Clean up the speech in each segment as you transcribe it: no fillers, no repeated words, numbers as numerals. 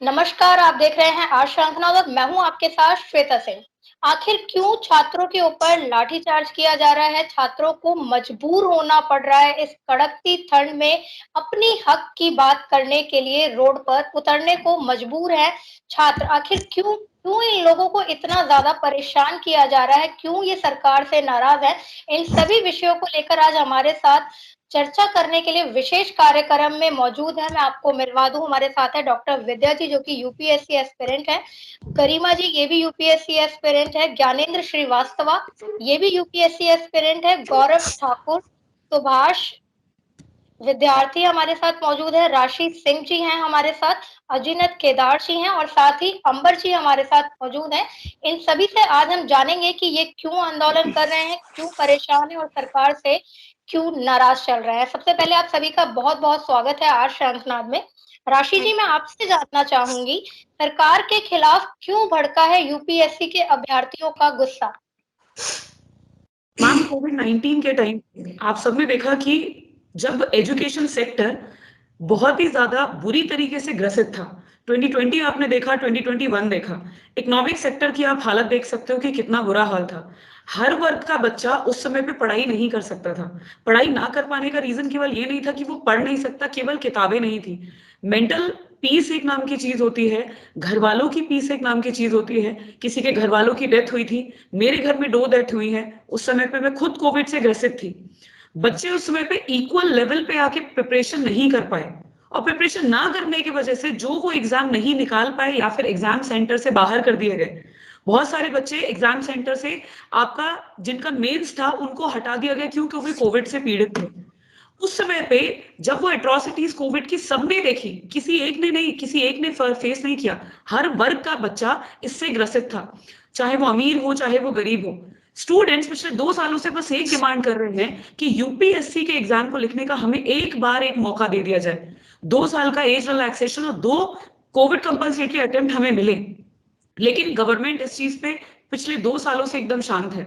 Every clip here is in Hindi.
नमस्कार, आप देख रहे हैं आज शंखनाद और मैं हूँ आपके साथ श्वेता सिंह। आखिर क्यों छात्रों के ऊपर लाठीचार्ज किया जा रहा है? छात्रों को मजबूर होना पड़ रहा है इस कड़कती ठंड में अपनी हक की बात करने के लिए रोड पर उतरने को मजबूर हैं छात्र। आखिर क्यों क्यों इन लोगों को इतना ज़्यादा परेशान किया जा रहा है? क्यों ये सरकार से नाराज़ है? इन सभी विषयों को लेकर आज हमारे साथ चर्चा करने के लिए विशेष कार्यक्रम में मौजूद है। मैं आपको मिलवा दूँ, हमारे साथ है डॉक्टर विद्या जी जो कि यूपीएससी एस्पिरेंट हैं, गरिमा जी ये भी यूपीएससी एस्पिरेंट है, ज्ञानेंद्र श्रीवास्तवा ये भी यूपीएससी एस्पिरेंट है, गौरव ठाकुर, सुभाष विद्यार्थी हमारे साथ मौजूद है, राशि सिंह जी हैं हमारे साथ, अजिनत केदार जी हैं और साथ ही अंबर जी हमारे साथ मौजूद हैं। इन सभी से आज हम जानेंगे कि ये क्यों आंदोलन कर रहे हैं, क्यों परेशान हैं और सरकार से क्यों नाराज चल रहे हैं। सबसे पहले आप सभी का बहुत-बहुत स्वागत है आज शंखनाद में। राशि जी मैं आपसे जानना चाहूंगी, सरकार के खिलाफ क्यों भड़का है यूपीएससी के अभ्यर्थियों का गुस्सा? मैम कोविड-19 के टाइम आप सबने देखा कि जब एजुकेशन सेक्टर बहुत ही ज़्यादा बुरी तरीके से ग्रसित था। 2020 आपने देखा, 2021 देखा। इकोनॉमिक सेक्टर की आप हालत देख सकते हो कि कितना बुरा हाल था। हर वर्ग का बच्चा उस समय पे पढ़ाई नहीं कर सकता था। पढ़ाई ना कर पाने का रीज़न केवल ये नहीं था कि वो पढ़ नहीं सकता, केवल किताबें नहीं थी। मेंटल पीस एक नाम की चीज़ होती है, घरवालों की पीस एक नाम की चीज़ होती है। किसी के घरवालों की डेथ हुई थी, मेरे घर में 2 डेथ हुई हैं। उस समय पे मैं खुद कोविड से ग्रसित थी। बच्चे उस समय पे इक्वल लेवल पे आके प्रिपरेशन नहीं कर पाए और प्रिपरेशन ना करने की वजह से जो वो एग्जाम नहीं निकाल पाए या फिर एग्जाम सेंटर से बाहर कर दिए गए। बहुत सारे बच्चे एग्जाम सेंटर से आपका जिनका मेंस था उनको हटा दिया गया क्योंकि वो कोविड से पीड़ित थे। उस समय पे जब वो एट्रोसिटीज कोविड की सबने देखी, किसी एक ने नहीं, किसी एक ने फेस नहीं किया, हर वर्ग का बच्चा इससे ग्रसित था, चाहे वो अमीर हो चाहे वो गरीब हो। स्टूडेंट्स पिछले 2 सालों से बस एक डिमांड कर रहे हैं कि यूपीएससी के एग्जाम को लिखने का हमें एक बार एक मौका दे दिया जाए। 2 साल का एज रिलैक्सेशन और 2 कोविड कंपल्सरी अटेम्प्ट हमें मिले, लेकिन गवर्नमेंट इस चीज पे पिछले 2 सालों से एकदम शांत है।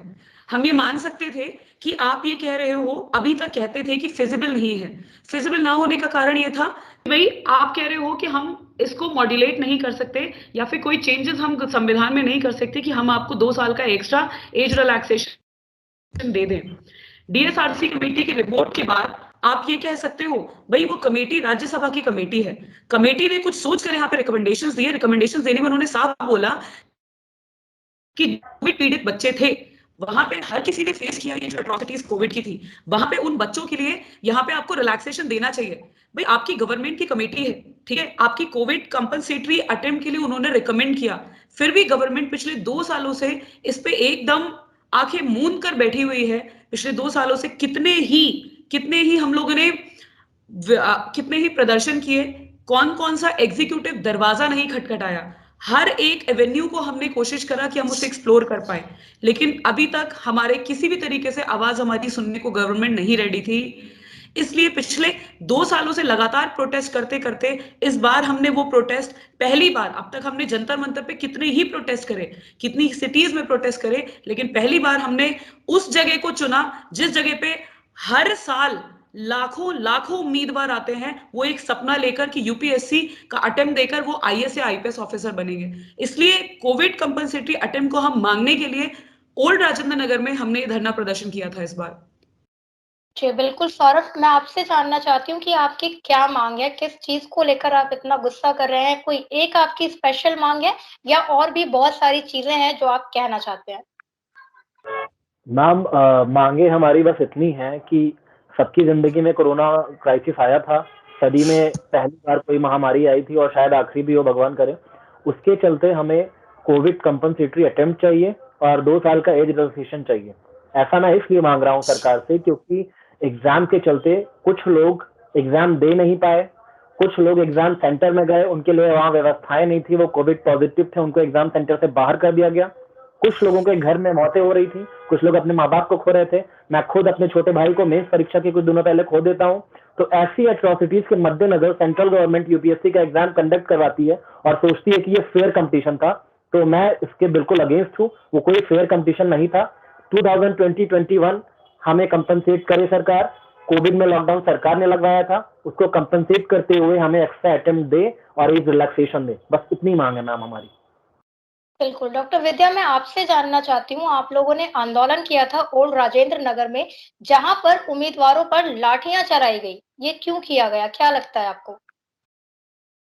हम ये मान सकते थे कि आप ये कह रहे हो, अभी तक कहते थे कि फिजिबल नहीं है। फिजिबल ना होने का कारण ये था भाई आप कह रहे हो कि हम इसको मॉड्यूलेट नहीं कर सकते या फिर कोई चेंजेस हम संविधान में नहीं कर सकते कि हम आपको 2 साल का एक्स्ट्रा एज रिलैक्सेशन दे दें। डीएसआरसी कमेटी की रिपोर्ट के बाद आप ये कह सकते हो भाई वो कमेटी राज्यसभा की कमेटी है, कमेटी ने कुछ सोच कर यहाँ पे रिकमेंडेशंस दिए। रिकमेंडेशंस देने में उन्होंने साफ बोला कि कोविड पीड़ित बच्चे थे, वहां पे हर किसी ने फेस किया ये जो एट्रोसिटीज कोविड की थी, वहां पे उन बच्चों के लिए यहाँ पे आपको रिलैक्सेशन देना चाहिए। भाई आपकी गवर्नमेंट की कमेटी है, ठीक है, आपकी कोविड कंपनसेटरी अटेम्प्ट के लिए उन्होंने रिकमेंड किया, फिर भी गवर्नमेंट पिछले 2 सालों से इस पे एकदम आंखें मूंद कर बैठी हुई है। पिछले 2 सालों से कितने ही हम लोगों ने कितने ही प्रदर्शन किए, कौन कौन सा एग्जीक्यूटिव दरवाजा नहीं खटखटाया, हर एक एवेन्यू को हमने कोशिश करा कि हम उसे एक्सप्लोर कर पाए, लेकिन अभी तक हमारे किसी भी तरीके से आवाज हमारी सुनने को गवर्नमेंट नहीं रेडी थी। इसलिए पिछले 2 सालों से लगातार प्रोटेस्ट करते करते इस बार हमने वो प्रोटेस्ट पहली बार, अब तक हमने जंतर मंतर पे कितने ही प्रोटेस्ट करे, कितनी सिटीज में प्रोटेस्ट करे, लेकिन पहली बार हमने उस जगह को चुना जिस जगह पे हर साल लाखों लाखों उम्मीदवार आते हैं, वो एक सपना लेकर कि यूपीएससी का अटेम्प्ट देकर वो आईएएस या आईपीएस ऑफिसर बनेंगे। इसलिए कोविड कंपनसेटरी अटेम्प्ट को हम मांगने के लिए ओल्ड राजेंद्र नगर में हमने धरना प्रदर्शन किया था इस बार। जी, बिल्कुल सौरभ, मैं आपसे जानना चाहती हूँ कि आपकी क्या माँग है? किस चीज़ को लेकर आप इतना गुस्सा कर रहे हैं? कोई एक आपकी स्पेशल माँग है या और भी बहुत सारी चीज़ें हैं जो आप कहना चाहते हैं? मैम मांगे हमारी बस इतनी हैं कि सबकी जिंदगी में कोरोना क्राइसिस आया था, सदी में पहली बार कोई महामारी आई थी और शायद आखिरी भी हो भगवान करे। उसके चलते हमें कोविड कंपनसेटरी अटेम्प्ट चाहिए और 2 साल का एज रिलैक्सेशन चाहिए। ऐसा मैं इसलिए मांग रहा हूँ सरकार से क्योंकि एग्जाम के चलते कुछ लोग एग्जाम दे नहीं पाए, कुछ लोग एग्जाम सेंटर में गए, उनके लिए वहाँ व्यवस्थाएं नहीं थी, वो कोविड पॉजिटिव थे, उनको एग्जाम सेंटर से बाहर कर दिया गया। कुछ लोगों के घर में मौतें हो रही थी, कुछ लोग अपने माँ बाप को खो रहे थे। मैं खुद अपने छोटे भाई को मेंस परीक्षा के कुछ दिनों पहले खो देता हूँ। तो ऐसी एट्रोसिटीज के मद्देनजर सेंट्रल गवर्नमेंट यूपीएससी का एग्जाम कंडक्ट करवाती है और सोचती है कि ये फेयर कंपटीशन था, तो मैं इसके बिल्कुल अगेंस्ट हूँ। वो कोई फेयर कंपटीशन नहीं था। 2020-21 हमें कंपनसेट करे सरकार। कोविड में लॉकडाउन सरकार ने लगवाया था, उसको कंपनसेट करते हुए हमें एक्स्ट्रा अटेम्प्ट दे और एज रिलैक्सेशन दे, बस इतनी मांग है मैम हमारी। बिल्कुल, डॉक्टर विद्या, मैं आपसे जानना चाहती हूँ, आप लोगों ने आंदोलन किया था ओल्ड राजेंद्र नगर में, जहाँ पर उम्मीदवारों पर लाठियाँ चलाई गई। ये क्यों किया गया? क्या लगता है आपको?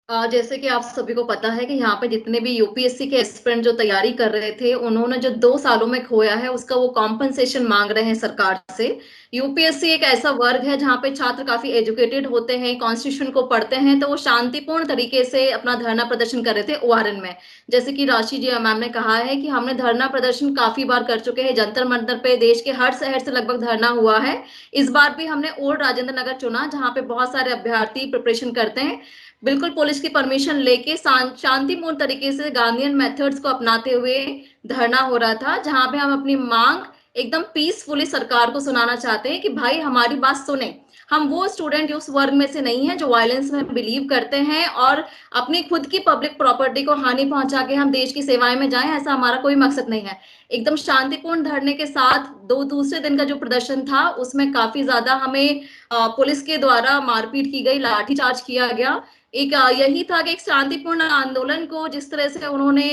जैसे कि आप सभी को पता है कि यहाँ पे जितने भी यूपीएससी के एस्पिरेंट जो तैयारी कर रहे थे, उन्होंने जो 2 सालों में खोया है उसका वो कॉम्पनसेशन मांग रहे हैं सरकार से। यूपीएससी एक ऐसा वर्ग है जहाँ पे छात्र काफी एजुकेटेड होते हैं, कॉन्स्टिट्यूशन को पढ़ते हैं, तो वो शांतिपूर्ण तरीके से अपना धरना प्रदर्शन कर रहे थे ओआरएन में। जैसे कि राशि जी मैम ने कहा है कि हमने धरना प्रदर्शन काफी बार कर चुके हैं, जंतर मंतर पे देश के हर शहर से लगभग धरना हुआ है। इस बार भी हमने ओल्ड राजेंद्र नगर चुना, जहाँ पे बहुत सारे अभ्यर्थी प्रिपरेशन करते हैं। बिल्कुल पुलिस की परमिशन लेके शांतिपूर्ण तरीके से गांधीयन मेथड्स को अपनाते हुए धरना हो रहा था, जहां पे हम अपनी मांग एकदम पीसफुली सरकार को सुनाना चाहते हैं कि भाई हमारी बात सुने। हम वो स्टूडेंट उस वर्ग में से नहीं है जो वायलेंस में बिलीव करते हैं और अपनी खुद की पब्लिक प्रॉपर्टी को हानि पहुंचा के हम देश की सेवाएं में जाएं, ऐसा हमारा कोई मकसद नहीं है। एकदम शांतिपूर्ण धरने के साथ दूसरे दिन का जो प्रदर्शन था उसमें काफी ज्यादा हमें पुलिस के द्वारा मारपीट की गई, लाठीचार्ज किया गया। एक यही था कि एक शांतिपूर्ण आंदोलन को जिस तरह से उन्होंने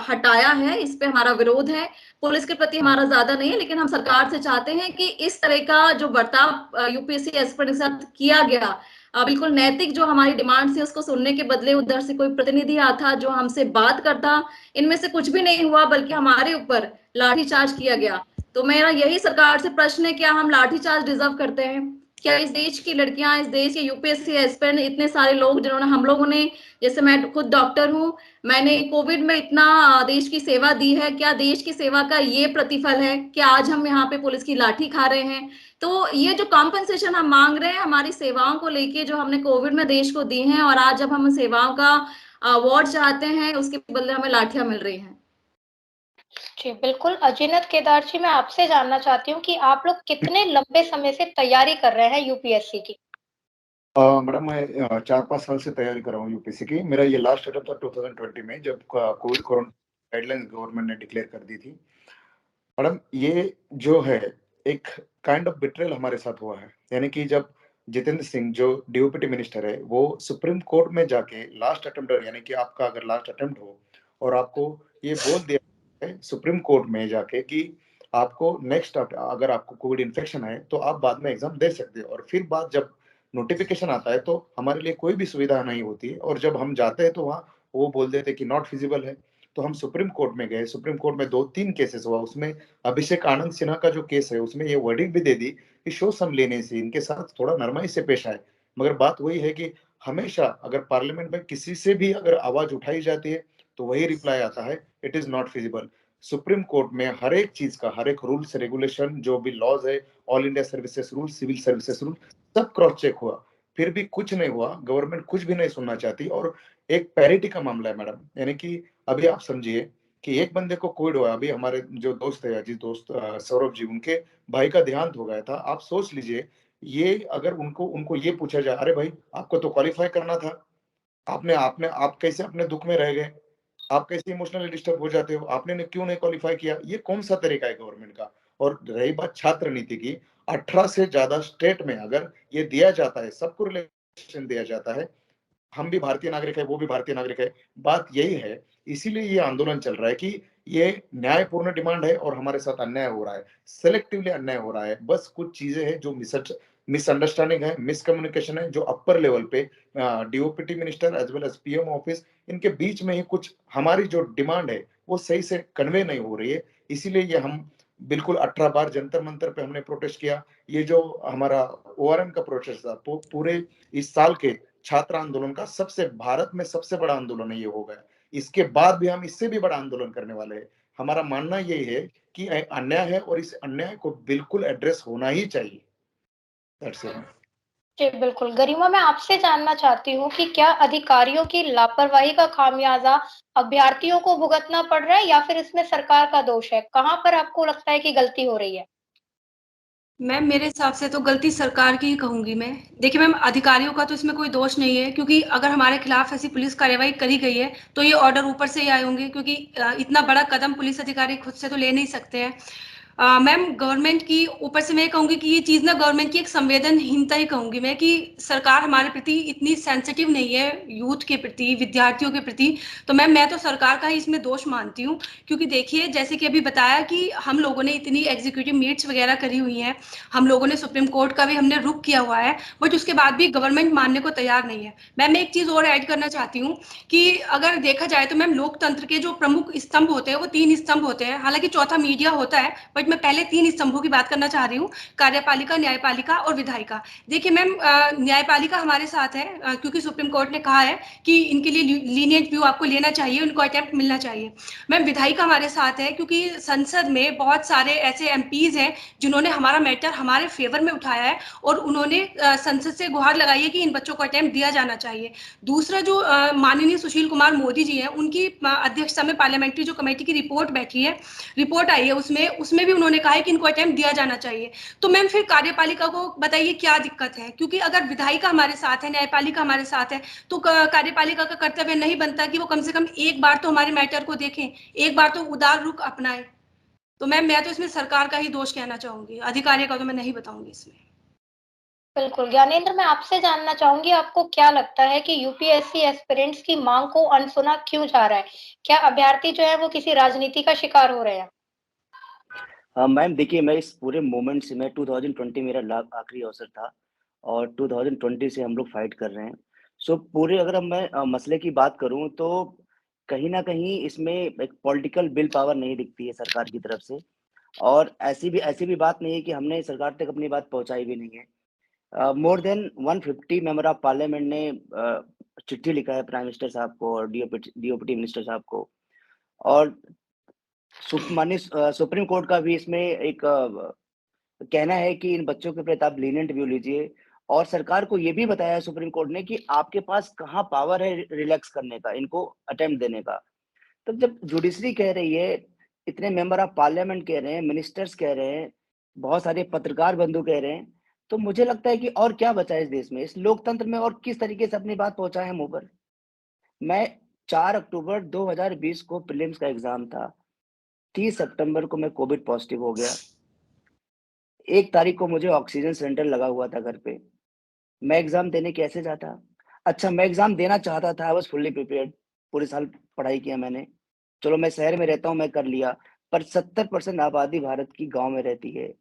हटाया है, इस पे हमारा विरोध है। पुलिस के प्रति हमारा ज्यादा नहीं है, लेकिन हम सरकार से चाहते हैं कि इस तरह का जो बर्ताव यूपीएससी एस्पिरेंट के साथ किया गया, बिल्कुल नैतिक जो हमारी डिमांड थी उसको सुनने के बदले उधर से कोई प्रतिनिधि आता जो हमसे बात करता, इनमें से कुछ भी नहीं हुआ, बल्कि हमारे ऊपर लाठीचार्ज किया गया। तो मेरा यही सरकार से प्रश्न है, क्या हम लाठीचार्ज डिजर्व करते हैं? क्या इस देश की लड़कियां, इस देश के यूपीएससी एस्पिरेंट, इतने सारे लोग जिन्होंने, हम लोगों ने, जैसे मैं खुद डॉक्टर हूं, मैंने कोविड में इतना देश की सेवा दी है, क्या देश की सेवा का ये प्रतिफल है? क्या आज हम यहाँ पे पुलिस की लाठी खा रहे हैं? तो ये जो कॉम्पनसेशन हम मांग रहे हैं हमारी सेवाओं को लेके जो हमने कोविड में देश को दी है, और आज जब हम सेवाओं का अवार्ड चाहते हैं उसके बदले हमें लाठियां मिल रही हैं। जी, बिल्कुल। अजीनत केदार जी, मैं आपसे जानना चाहती हूँ कि आप लोग कितने लंबे समय से तैयारी कर रहे हैं यूपीएससी की? मैडम मैं 4-5 साल से तैयारी कर रहा हूँ यूपीएससी की। मेरा ये लास्ट अटेम्प्ट था 2020 में, जब कोविड कोरोना गाइडलाइंस गवर्नमेंट ने डिक्लेयर कर दी थी। मैडम ये जो है एक काइंड ऑफ बिट्रेल हमारे साथ हुआ है, यानी कि जब जितेंद्र सिंह जो डीओपीटी मिनिस्टर है वो सुप्रीम कोर्ट में जाके लास्ट अटेम्प्ट, यानी कि आपका अगर लास्ट अटेम्प्ट हो और आपको ये बोल दिया है सुप्रीम कोर्ट में जाके कि आपको नेक्स्ट अगर आपको कोविड इन्फेक्शन है तो आप बाद में एग्जाम दे सकते हो, और फिर बाद जब नोटिफिकेशन आता है तो हमारे लिए कोई भी सुविधा नहीं होती है, और जब हम जाते हैं तो वहाँ वो बोल देते कि नॉट फिजिबल है। तो हम सुप्रीम कोर्ट में गए, सुप्रीम कोर्ट में 2-3 केसेस हुआ, उसमें अभिषेक आनंद सिन्हा का जो केस है उसमें ये वर्डिंग भी दे दी कि शो सम लेने से इनके साथ थोड़ा नरमाई से पेश आए। मगर बात वही है कि हमेशा अगर पार्लियामेंट में किसी से भी अगर आवाज उठाई जाती है तो वही रिप्लाई आता है, it is not feasible. Supreme court में हर एक चीज का, हर एक रूल्स रेगुलेशन जो भी लॉज है, all India services rule, civil services rule, सब क्रॉस चेक हुआ, फिर भी कुछ नहीं हुआ। गवर्नमेंट कुछ भी नहीं सुनना चाहती, और एक पैरिटी का मामला है मैडम, यानी कि अभी आप समझिए कि एक बंदे को कोविड हुआ, अभी हमारे जो दोस्त है अजीत दोस्त सौरभ जी, उनके भाई का देहांत हो गया था। आप सोच लीजिए, ये अगर उनको ये पूछा जाए, अरे भाई आपको तो क्वालिफाई करना था, आपने आपने आप कैसे अपने दुख में रह गए, आप कैसे इमोशनली डिस्टर्ब हो जाते हो, आपने क्यों नहीं क्वालिफाई किया? ये कौन सा तरीका है गवर्नमेंट का? और रही बात छात्र नीति की, 18 से ज्यादा स्टेट में अगर ये दिया जाता है, सबको रिलेशन दिया जाता है, हम भी भारतीय नागरिक है, वो भी भारतीय नागरिक है, बात यही है। इसीलिए ये आंदोलन चल रहा है कि ये न्यायपूर्ण डिमांड है और हमारे साथ अन्याय हो रहा है, सेलेक्टिवली अन्याय हो रहा है। बस कुछ चीजें हैं जो मिसअंडरस्टैंडिंग है, मिसकम्युनिकेशन है, जो अपर लेवल पे DoPT minister as well as PM office, इनके बीच में ही कुछ हमारी जो डिमांड है वो सही से कन्वे नहीं हो रही है। इसीलिए ये हम बिल्कुल 18 बार जंतर मंतर पे हमने प्रोटेस्ट किया। ये जो हमारा ओआरएम का प्रोटेस्ट था पूरे इस साल के छात्र आंदोलन का भारत में सबसे बड़ा आंदोलन ये हो गया। इसके बाद भी हम इससे भी बड़ा आंदोलन करने वाले हैं। हमारा मानना यही है कि अन्याय है और इस अन्याय को बिल्कुल एड्रेस होना ही चाहिए। That's it. जी, बिल्कुल। गरिमा, मैं आपसे जानना चाहती हूँ कि क्या अधिकारियों की लापरवाही का खामियाजा अभ्यर्थियों को भुगतना पड़ रहा है या फिर इसमें सरकार का दोष है? कहाँ पर आपको लगता है कि गलती हो रही है? मैम मेरे हिसाब से तो गलती सरकार की ही कहूंगी मैं। देखिए मैम, अधिकारियों का तो इसमें कोई दोष नहीं है, क्योंकि अगर हमारे खिलाफ ऐसी पुलिस कार्रवाई करी गई है तो ये ऑर्डर ऊपर से ही आए होंगे, क्योंकि इतना बड़ा कदम पुलिस अधिकारी खुद से तो ले नहीं सकते हैं। मैम गवर्नमेंट की ऊपर से मैं कहूंगी कि ये चीज ना गवर्नमेंट की एक संवेदनहीनता ही कहूंगी मैं, कि सरकार हमारे प्रति इतनी सेंसिटिव नहीं है, यूथ के प्रति, विद्यार्थियों के प्रति। तो मैम मैं तो सरकार का ही इसमें दोष मानती हूँ, क्योंकि देखिए जैसे कि अभी बताया कि हम लोगों ने इतनी एग्जीक्यूटिव मीट्स वगैरह करी हुई हैं, हम लोगों ने सुप्रीम कोर्ट का भी हमने रुख किया हुआ है, बट उसके बाद भी गवर्नमेंट मानने को तैयार नहीं है। मैम मैं एक चीज और ऐड करना चाहती हूँ कि अगर देखा जाए तो मैम लोकतंत्र के जो प्रमुख स्तंभ होते हैं वो 3 स्तंभ होते हैं, हालांकि चौथा मीडिया होता है, बट मैं पहले 3 स्तंभों की बात करना चाह रही हूँ, कार्यपालिका, न्यायपालिका और विधायिका। देखिए मैम न्यायपालिका हमारे साथ है, क्योंकि सुप्रीम कोर्ट ने कहा है कि इनके लिए लीनियंट व्यू आपको लेना चाहिए, उनको अटेम्प्ट मिलना चाहिए। मैम विधायिका हमारे साथ है क्योंकि संसद में बहुत सारे ऐसे एमपीज हैं जिन्होंने हमारा मैटर हमारे फेवर में उठाया है और उन्होंने संसद से गुहार लगाई है कि इन बच्चों को अटेम्प्ट दिया जाना चाहिए। दूसरा जो माननीय सुशील कुमार मोदी जी हैं, उनकी अध्यक्षता में पार्लियामेंट्री जो कमेटी की रिपोर्ट बैठी है, रिपोर्ट आई है, उसमें भी उन्होंने कहा है कि इनको अटेम्प्ट दिया जाना चाहिए। तो मैम फिर कार्यपालिका को बताइए क्या दिक्कत है, क्योंकि अगर विधायिका हमारे साथ है, न्यायपालिका हमारे साथ है, तो कार्यपालिका का कर्तव्य नहीं बनता कि वो कम से कम एक बार तो हमारे मैटर को देखें, एक बार तो उदार रुख अपनाएं। तो मैम मैं तो इसमें सरकार का ही दोष कहना चाहूंगी, अधिकारी का तो मैं नहीं बताऊंगी इसमें। बिल्कुल, ज्ञानेंद्र मैं आपसे जानना चाहूंगी, आपको क्या लगता है कि यूपीएससी एस्पिरेंट्स की मांग को अनसुना क्यों जा रहा है? क्या अभ्यर्थी जो है वो किसी राजनीति का शिकार हो रहे हैं? मैम देखिए, मैं इस पूरे मोमेंट से, मैं 2020 मेरा आखिरी अवसर था और 2020 से हम लोग फाइट कर रहे हैं। सो पूरे अगर मैं मसले की बात करूं तो कहीं ना कहीं इसमें एक पॉलिटिकल विल पावर नहीं दिखती है सरकार की तरफ से, और ऐसी भी बात नहीं है कि हमने सरकार तक अपनी बात पहुंचाई भी नहीं है। More than 150 member of parliament ने चिट्ठी लिखा है प्राइम मिनिस्टर साहब को और डीओपीटी मिनिस्टर साहब को, और माननीय सुप्रीम कोर्ट का भी इसमें एक कहना है कि इन बच्चों के प्रति आप लीनियंट व्यू लीजिए, और सरकार को ये भी बताया है सुप्रीम कोर्ट ने कि आपके पास कहाँ पावर है रिलैक्स करने का, इनको अटेम्प्ट देने का। तो जब जुडिशरी कह रही है, इतने मेंबर ऑफ पार्लियामेंट कह रहे हैं, मिनिस्टर्स कह रहे हैं, बहुत सारे पत्रकार बंधु कह रहे हैं, तो मुझे लगता है कि और क्या बचा है इस देश में, इस लोकतंत्र में, और किस तरीके से अपनी बात पहुंचाए हम ऊपर। मैं 4 अक्टूबर 2020 को प्रीलिम्स का एग्जाम था, 30 सितंबर को मैं कोविड पॉजिटिव हो गया, 1 तारीख को मुझे ऑक्सीजन सिलेंडर लगा हुआ था घर पे। मैं एग्जाम देने कैसे जाता? अच्छा, मैं एग्जाम देना चाहता था, आई वाज फुल्ली प्रिपेयर्ड, पूरे साल पढ़ाई किया मैंने। चलो मैं शहर में रहता हूँ, मैं कर लिया, पर 70% आबादी भारत की गांव में रहती है,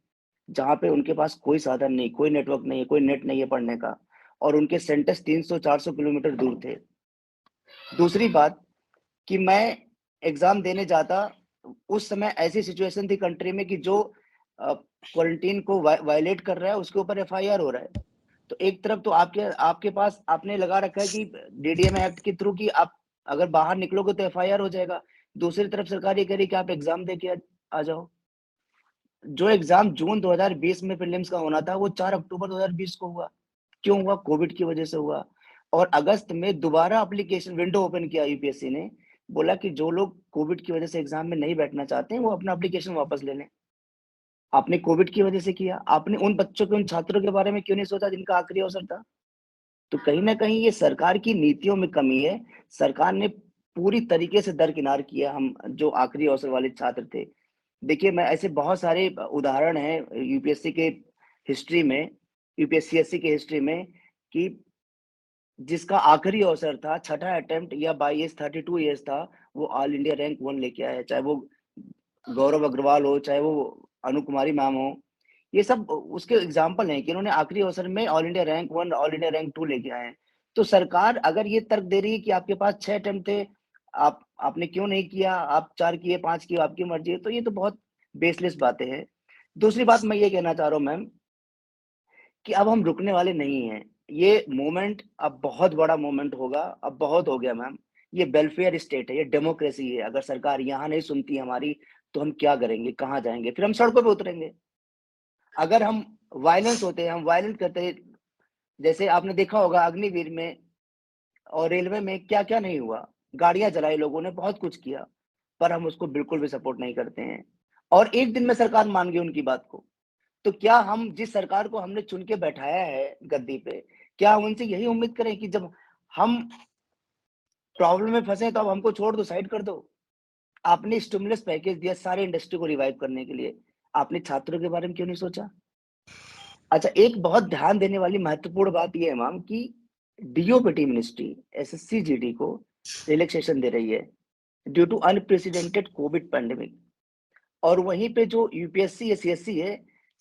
जहाँ पे उनके पास कोई साधन नहीं, कोई नेटवर्क नहीं है, कोई नेट नहीं है पढ़ने का, और उनके सेंटर्स 300-400 किलोमीटर दूर थे। दूसरी बात कि मैं एग्जाम देने जाता, उस समय ऐसी सिचुएशन थी कंट्री में कि जो क्वारंटीन को वायलेट कर रहा है उसके ऊपर एफआईआर हो रहा है। तो एक तरफ तो आपके पास आपने लगा रखा है कि डीडीएम एक्ट के थ्रू कि आप अगर बाहर निकलोगे तो एफआईआर हो जाएगा, दूसरी तरफ सरकार ये कह रही कि आप एग्जाम दे के आ जाओ। जो एग्जाम जून 2020 में प्रीलिम्स का होना था वो 4 अक्टूबर 2020 को हुआ। क्यों हुआ? कोविड की वजह से हुआ। और अगस्त में दोबारा एप्लीकेशन विंडो ओपन किया यूपीएससी ने, बोला कि जो लोग कोविड की वजह से एग्जाम में नहीं बैठना चाहते हैं वो अपना एप्लीकेशन वापस ले लें। आपने कोविड की वजह से किया, आपने उन बच्चों के, उन छात्रों के बारे में क्यों नहीं सोचा जिनका आखिरी अवसर था? तो कहीं ना कहीं ये सरकार की नीतियों में कमी है। सरकार ने पूरी तरीके से दरकिनार किया हम जो आखिरी अवसर वाले छात्र थे। देखिए, मैं ऐसे बहुत सारे उदाहरण हैं यूपीएससी के हिस्ट्री में, यूपीएससी के हिस्ट्री में, कि जिसका आखिरी अवसर था, छठा अटेम्प्ट या 32 ईयर्स था, वो ऑल इंडिया रैंक 1 लेके आया, चाहे वो गौरव अग्रवाल हो, चाहे वो अनु कुमारी मैम हो। ये सब उसके एग्जाम्पल हैं कि इन्होंने आखिरी अवसर में all India rank 1, all India rank 2 लेके आए हैं। तो सरकार अगर ये तर्क दे रही है कि आपके पास 6 अटेम्प्ट थे, आपने क्यों नहीं किया, आप 4 किए, 5 किए, आपकी मर्जी है, तो ये तो बहुत बेसलेस बातें हैं। दूसरी बात मैं ये कहना चाह रहा हूँ मैम कि अब हम रुकने वाले नहीं हैं। ये मोमेंट अब बहुत बड़ा मोमेंट होगा, अब बहुत हो गया मैम। ये वेलफेयर स्टेट है, ये डेमोक्रेसी है। अगर सरकार यहाँ नहीं सुनती हमारी तो हम क्या करेंगे, कहाँ जाएंगे? फिर हम सड़कों पे उतरेंगे। अगर हम वायलेंस होते हैं, हम वायलेंस करते, जैसे आपने देखा होगा अग्निवीर में और रेलवे में क्या क्या नहीं हुआ, गाड़ियां जलाई लोगों ने, बहुत कुछ किया, पर हम उसको बिल्कुल भी सपोर्ट नहीं करते हैं। और एक दिन में सरकार मान गई उनकी बात को। तो क्या हम जिस सरकार को हमने चुन के बैठाया है गद्दी पे, क्या हम उनसे यही उम्मीद करें कि जब हम प्रॉब्लम में फंसे तो अब हमको छोड़ दो, साइड कर दो? आपने स्टिमुलस पैकेज दिया सारे इंडस्ट्री को रिवाइव करने के लिए, आपने छात्रों के बारे में क्यों नहीं सोचा? अच्छा, एक बहुत ध्यान देने वाली महत्वपूर्ण बात ये है मैम कि डीओपीटी मिनिस्ट्री एसएससी जीडी को रिलैक्सेशन दे रही है due to unprecedented Covid pandemic, और वहीं पे जो यूपीएससी या सीएससी है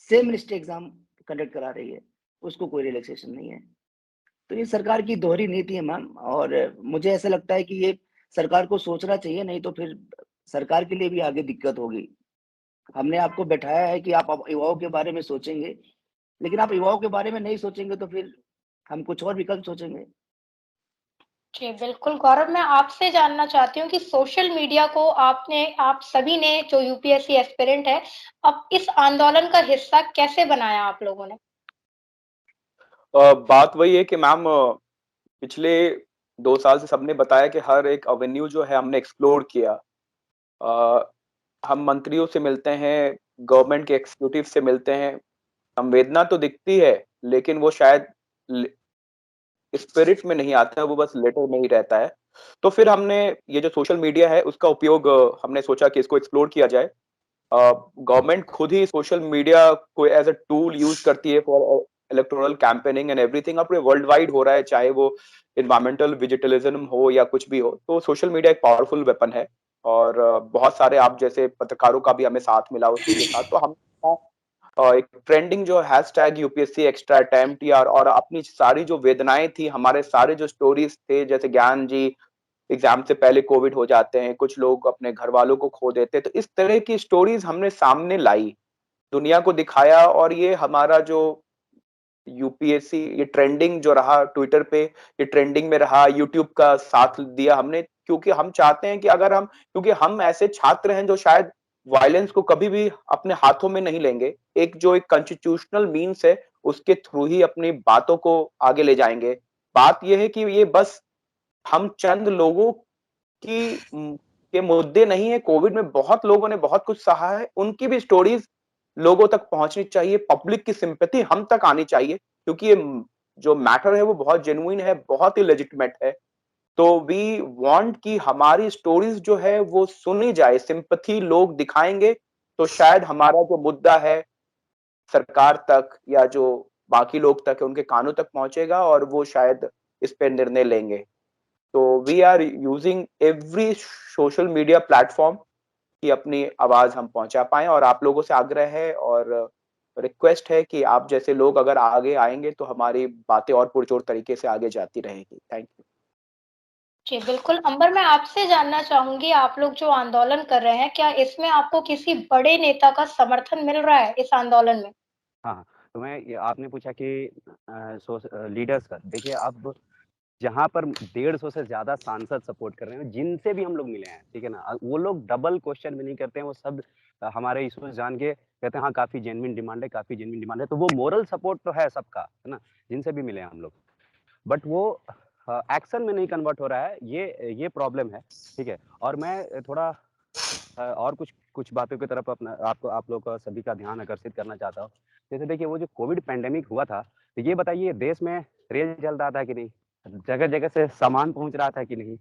सेम मिनिस्ट्री एग्जाम कंडक्ट करा रही है, उसको कोई रिलैक्सेशन नहीं है। तो ये सरकार की दोहरी नीति है मैम, और मुझे ऐसा लगता है कि ये सरकार को सोचना चाहिए, नहीं तो फिर सरकार के लिए भी आगे दिक्कत होगी। हमने आपको बैठाया है कि आप युवाओं के बारे में सोचेंगे, लेकिन आप युवाओं के बारे में नहीं सोचेंगे तो फिर हम कुछ और विकल्प सोचेंगे। जी, बिल्कुल गौरव, मैं आपसे जानना चाहती हूँ कि सोशल मीडिया को आप सभी ने जो यूपीएससी एस्पिरेंट है, अब इस आंदोलन का हिस्सा कैसे बनाया आप लोगों ने? बात वही है कि मैम पिछले 2 साल से सबने बताया कि हर एक एवेन्यू जो है हमने एक्सप्लोर किया। हम मंत्रियों से मिलते हैं, गवर्नमेंट के एग्जीक्यूटिव से मिलते हैं, संवेदना तो दिखती है, लेकिन वो शायद स्पिरिट में नहीं आता है, वो बस लेटर में ही रहता है। तो फिर हमने ये जो सोशल मीडिया है उसका उपयोग हमने सोचा कि इसको एक्सप्लोर किया जाए। गवर्नमेंट खुद ही सोशल मीडिया को एज अ टूल यूज करती है for electoral campaigning and everything. अब वर्ल्ड वाइड हो रहा है, चाहे वो इन्वायरमेंटल विजिटलिज्म हो या कुछ भी हो, तो सोशल मीडिया एक पावरफुल वेपन है। और बहुत सारे आप जैसे पत्रकारों का भी हमें साथ मिला उसके साथ, तो हम एक ट्रेंडिंग जो हैशटैग यूपीएससी एक्स्ट्रा अटेम्प्ट या और अपनी सारी जो वेदनाएं थी, हमारे सारे जो स्टोरीज थे, जैसे ज्ञान जी एग्जाम से पहले कोविड हो जाते हैं, कुछ लोग अपने घर वालों को खो देते हैं, तो इस तरह की स्टोरीज हमने सामने लाई, दुनिया को दिखाया। और ये हमारा जो यूपीएससी ये ट्रेंडिंग जो रहा ट्विटर पे, ये ट्रेंडिंग में रहा, यूट्यूब का साथ दिया हमने, क्योंकि हम चाहते हैं कि अगर हम, क्योंकि हम ऐसे छात्र हैं जो शायद वायलेंस को कभी भी अपने हाथों में नहीं लेंगे, एक जो एक कॉन्स्टिट्यूशनल मीन्स है उसके थ्रू ही अपनी बातों को आगे ले जाएंगे। बात यह है कि ये बस हम चंद लोगों की के मुद्दे नहीं है, कोविड में बहुत लोगों ने बहुत कुछ सहा है, उनकी भी स्टोरीज लोगों तक पहुंचनी चाहिए, पब्लिक की सिंपैथी हम तक आनी चाहिए, क्योंकि ये जो मैटर है वो बहुत जेन्युइन है, बहुत ही लेजिटिमेट है। तो वी वांट कि हमारी स्टोरीज जो है वो सुनी जाए, सिंपैथी लोग दिखाएंगे तो शायद हमारा जो मुद्दा है सरकार तक या जो बाकी लोग तक है उनके कानों तक पहुंचेगा और वो शायद इस पे निर्णय लेंगे। तो we are using every social media platform कि अपनी आवाज हम पहुंचा पाएं, और आप लोगों से आग्रह है और रिक्वेस्ट है कि आप जैसे लोग अगर आगे आएंगे तो हमारी बातें और पुरजोर तरीके से आगे जाती रहेगी। Thank you. जी, बिल्कुल। अंबर, मैं आपसे जानना चाहूँगी, आप लोग जो आंदोलन कर रहे हैं, क्या इसमें आपको किसी बड़े नेता का समर्थन मिल रहा है इस आंदोलन में? हाँ, तो आपने पूछा कि लीडर्स का, देखिए अब जहाँ पर 150 से ज़्यादा सांसद सपोर्ट कर रहे हैं, जिनसे भी हम लोग मिले हैं, ठीक है ना? वो लोग डबल क्वेश्चन भी नहीं करते हैं, वो सब हमारे इश्यूज़ जान के कहते हैं हाँ, काफ़ी जेन्युइन डिमांड है, काफ़ी जेन्युइन डिमांड है। तो वो मोरल सपोर्ट तो है सबका, है ना? जिनसे भी मिले हैं हम लोग। बट वो एक्शन में नहीं कन्वर्ट हो रहा है, ये प्रॉब्लम है, ठीक है? और मैं थोड़ा और कुछ बातों की तरफ आप लोग का सभी का ध्यान आकर्षित करना चाहता हूँ। जैसे देखिए वो जो कोविड पैंडेमिक हुआ था, तो ये बताइए देश में रेल चल रहा था कि नहीं? जगह-जगह से सामान पहुँच रहा था कि नहीं?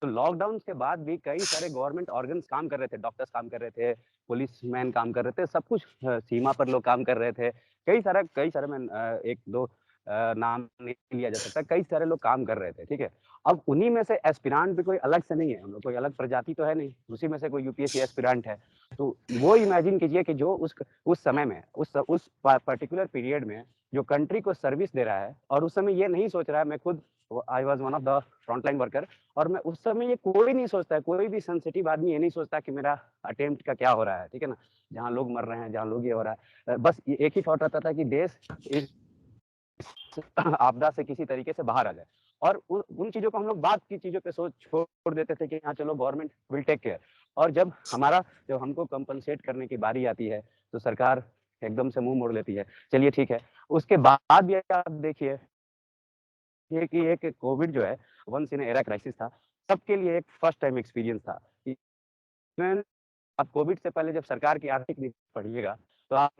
तो लॉकडाउन के बाद भी कई सारे गवर्नमेंट ऑर्गन्स काम कर रहे थे, डॉक्टर्स काम कर रहे थे, पुलिसमैन काम कर रहे थे, सब कुछ सीमा पर लोग काम कर रहे थे। कई सारे मैं 1-2 नाम नहीं लिया जा सकता, कई सारे लोग काम कर रहे थे, ठीक है? अब उन्हीं में से एस्पिरेंट भी कोई अलग से नहीं है, हम लोग कोई अलग प्रजाति तो है नहीं, उसी में से कोई यूपीएससी एस्पिरेंट है। तो वो इमेजिन कीजिए कि जो उस समय में, उस पर्टिकुलर पीरियड में जो कंट्री को सर्विस दे रहा है और उस समय ये नहीं सोच रहा है, मैं खुद I was one of the frontline worker, और मैं उस समय ये कोई नहीं सोचता है, कोई भी सेंसिटिव आदमी ये नहीं सोचता कि मेरा अटेम्प्ट का क्या हो रहा है, ठीक है ना? जहाँ लोग मर रहे हैं, जहाँ लोग ये हो रहा है, बस एक ही थॉट रहता था कि देश इस आपदा से किसी तरीके से बाहर आ जाए। और उन चीज़ों को हम लोग बाद की चीज़ों पे सोच छोड़ देते थे कि हाँ चलो गवर्नमेंट विल टेक केयर। और जब हमको कंपनसेट करने की बारी आती है तो सरकार एकदम से मुंह मोड़ लेती है। चलिए ठीक है, उसके बाद भी आप देखिए ये कि एक कोविड जो है वंस इन एरा क्राइसिस था, सबके लिए एक फर्स्ट टाइम एक्सपीरियंस था। इवन आप कोविड से पहले जब सरकार की आर्थिक नीति पढ़िएगा तो आप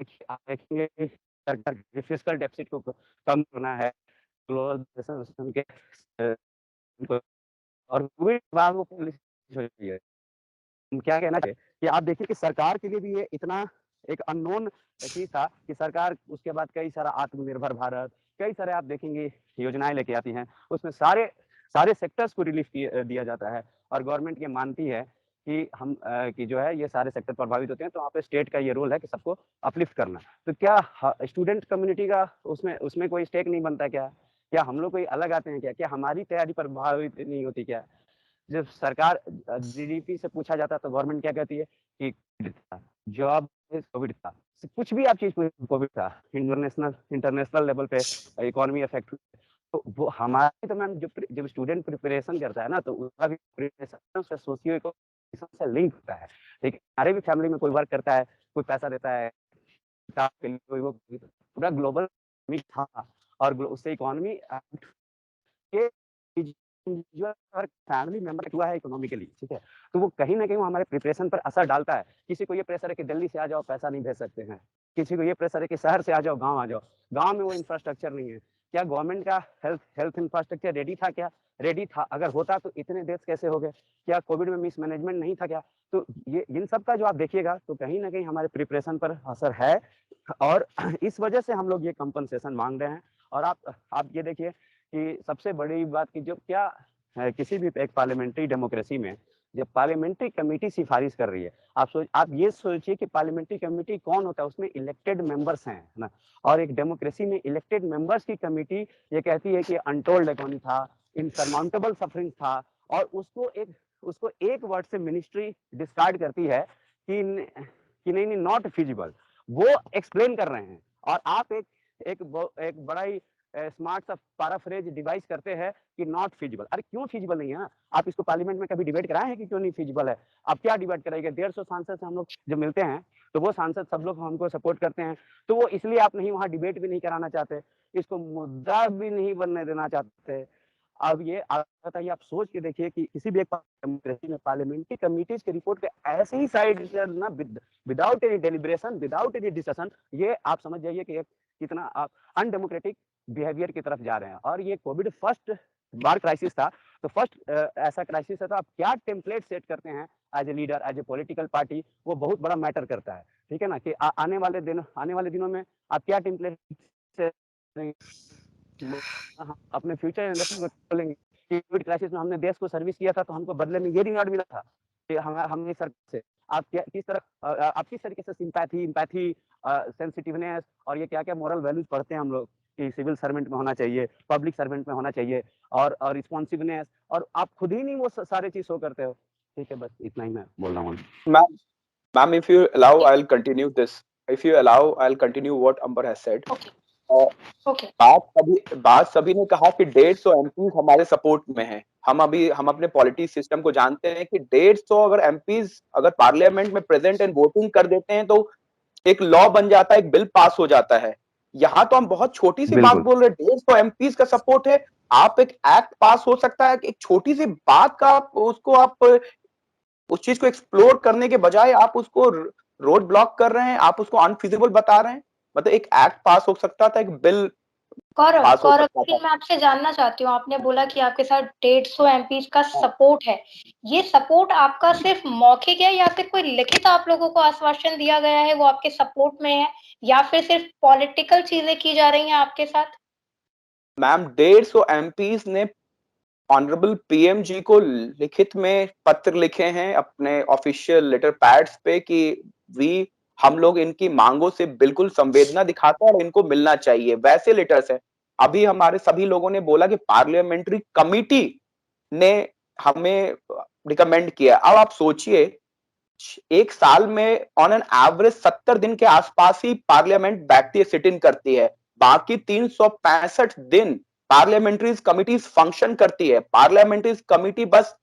देखेंगे कि सरकार के फिस्कल डेफिसिट को कम करना है, ग्लोबलाइजेशन सिस्टम के और कोविड के बाद वो पॉलिसी है। क्या कहना चाहिए कि आप देखिए कि सरकार के लिए भी ये इतना एक अननोन चीज था कि सरकार उसके बाद कई सारा आत्मनिर्भर भारत, कई सारे आप देखेंगे योजनाएं लेके आती हैं, उसमें सारे सेक्टर्स को रिलीफ दिया जाता है और गवर्नमेंट ये मानती है कि हम कि जो है ये सारे सेक्टर प्रभावित होते हैं, तो वहाँ पे स्टेट का ये रोल है कि सबको अपलिफ्ट करना। तो क्या स्टूडेंट कम्युनिटी का उसमें कोई स्टेक नहीं बनता क्या हम लोग कोई अलग आते हैं क्या हमारी तैयारी प्रभावित नहीं होती क्या? जब सरकार जीडीपी से पूछा जाता तो गवर्नमेंट क्या कहती है कि जॉब कोविड था, कुछ भी आप चीज कोविड था, इंटरनेशनल लेवल पे इकोनॉमी अफेक्ट, तो वो हमारे तो मैम जब स्टूडेंट प्रिपरेशन करता है ना, तो उसका भी प्रिपरेशन से सोशियो इकोनॉमिक से लिंक होता है। ठीक है, हमारे भी फैमिली में कोई वर्क करता है, कोई पैसा देता है के लिए, वो पूरा ग्लोबल था और उससे इकोनॉमी के जो फैमिली मेंबर हुआ है इकोनॉमिकली, ठीक है, तो वो कहीं ना कहीं वो हमारे प्रिपरेशन पर असर डालता है। किसी को ये प्रेशर है कि दिल्ली से आ जाओ पैसा नहीं भेज सकते हैं, किसी को ये प्रेशर है कि शहर से आ जाओ गांव में वो इंफ्रास्ट्रक्चर नहीं है। क्या गवर्नमेंट का हेल्थ इंफ्रास्ट्रक्चर रेडी था क्या? रेडी था, अगर होता तो इतने डेथ कैसे हो गए? क्या कोविड में मिसमैनेजमेंट नहीं था क्या? तो ये इन सब का जो आप देखिएगा तो कहीं ना कहीं हमारे प्रिपरेशन पर असर है और इस वजह से हम लोग ये कंपनसेशन मांग रहे हैं। और आप ये देखिए कि सबसे बड़ी बात की जो क्या है, किसी भी एक पार्लियामेंट्री डेमोक्रेसी में जब पार्लियामेंट्री कमेटी सिफारिश कर रही है, आप ये सोचिए कि पार्लियामेंट्री कमेटी कौन होता है, उसमें इलेक्टेड मेंबर्स हैं ना, और एक डेमोक्रेसी में इलेक्टेड मेंबर्स की कमेटी ये कहती है कि अनटोल्ड इकोनॉमी था, इनसरमाउंटेबल सफरिंग था, और उसको एक वर्ड से मिनिस्ट्री डिस्कार्ड करती है कि नहीं नॉट फिजिबल, वो एक्सप्लेन कर रहे हैं और आप एक बड़ा ही स्मार्ट सा पैराफ्रेज डिवाइस करते हैं कि नॉट फिजिबल। अरे क्यों फिजिबल नहीं है? आप इसको पार्लियामेंट में कभी डिबेट कराए हैं कि क्यों नहीं फिजिबल है? आप क्या डिबेट कराएंगे? 150 सांसद से हम लोग जब मिलते हैं तो वो सांसद सब लोग हमको सपोर्ट करते हैं, तो वो इसलिए आप नहीं वहां डिबेट भी नहीं कराना चाहते, इसको मुद्दा भी नहीं बनने देना चाहते। अब ये बताइए, आप सोच के देखिए कि किसी भी एक डेमोक्रेसी में पार्लियामेंट्री कमिटीज के रिपोर्ट पे ऐसे ही साइड करना without any deliberation, without any discussion, ये आप समझ जाइए कि कितना आप अनडेमोक्रेटिक बिहेवियर की तरफ जा रहे हैं। और ये कोविड फर्स्ट बार क्राइसिस था, तो फर्स्ट ऐसा क्राइसिस है, तो आप क्या टेम्पलेट सेट करते हैं as a leader, as a political party, वो बहुत बड़ा मैटर करता है। ठीक है ना, कि आने वाले दिनों में आप क्या टेम्पलेट अपने फ्यूचर जनरेशन को बोलेंगे कि कोविड क्राइसिस में हमने देश को सर्विस किया था, तो हमको बदले में ये रिवॉर्ड मिला था कि हमने सरकार से आप किस तरीके से सिंपैथी सेंसिटिवनेस और ये क्या मोरल वैल्यूज पढ़ते हैं हम लोग कि सिविल सर्वेंट में होना चाहिए, पब्लिक सर्वेंट में होना चाहिए, और रिस्पॉन्सिवनेस, और आप खुद ही नहीं वो सारे चीज शो करते हो। ठीक है, बस इतना ही मैं बोल रहा हूँ। Ma'am, if you allow, I'll continue this. If you allow, I'll continue what Amber has said. Okay. बात सभी ने कहा कि 150 एमपीज हमारे सपोर्ट में है। हम अपने पॉलिटिक्स सिस्टम को जानते हैं कि 150 अगर एमपीज अगर पार्लियामेंट में प्रेजेंट एंड वोटिंग कर देते हैं तो एक लॉ बन जाता है, एक बिल पास हो जाता है। यहाँ तो हम बहुत छोटी सी बात बोल रहे हैं, 150 एमपीज का सपोर्ट है, आप एक एक्ट पास हो सकता है, एक छोटी सी बात का आप उस चीज को एक्सप्लोर करने के बजाय आप उसको रोड ब्लॉक कर रहे हैं, आप उसको अनफिजिबल बता रहे हैं। मतलब एक एक्ट पास हो सकता था, एक बिल गौरव, मैं आपसे जानना चाहती हूँ, आपने बोला कि आपके साथ 150 एमपीज का सपोर्ट है, ये सपोर्ट आपका सिर्फ मौखिक है या फिर कोई लिखित आप लोगों को आश्वासन दिया गया है वो आपके सपोर्ट में है, या फिर सिर्फ पॉलिटिकल चीजें की जा रही हैं आपके साथ? मैम, 150 एमपीज ने ऑनरेबल पीएम जी को लिखित में पत्र लिखे हैं अपने ऑफिशियल लेटर पैड्स पे कि हम लोग इनकी मांगों से बिल्कुल संवेदना दिखाते हैं और इनको मिलना चाहिए, वैसे लेटर्स है। अभी हमारे सभी लोगों ने बोला कि पार्लियामेंट्री कमिटी ने हमें रिकमेंड किया। अब आप सोचिए, एक साल में ऑन एन एवरेज 70 दिन के आसपास ही पार्लियामेंट बैठती है, सिट इन करती है, बाकी 365 दिन पार्लियामेंट्री कमिटीज फंक्शन करती है। पार्लियामेंट्री कमिटी बस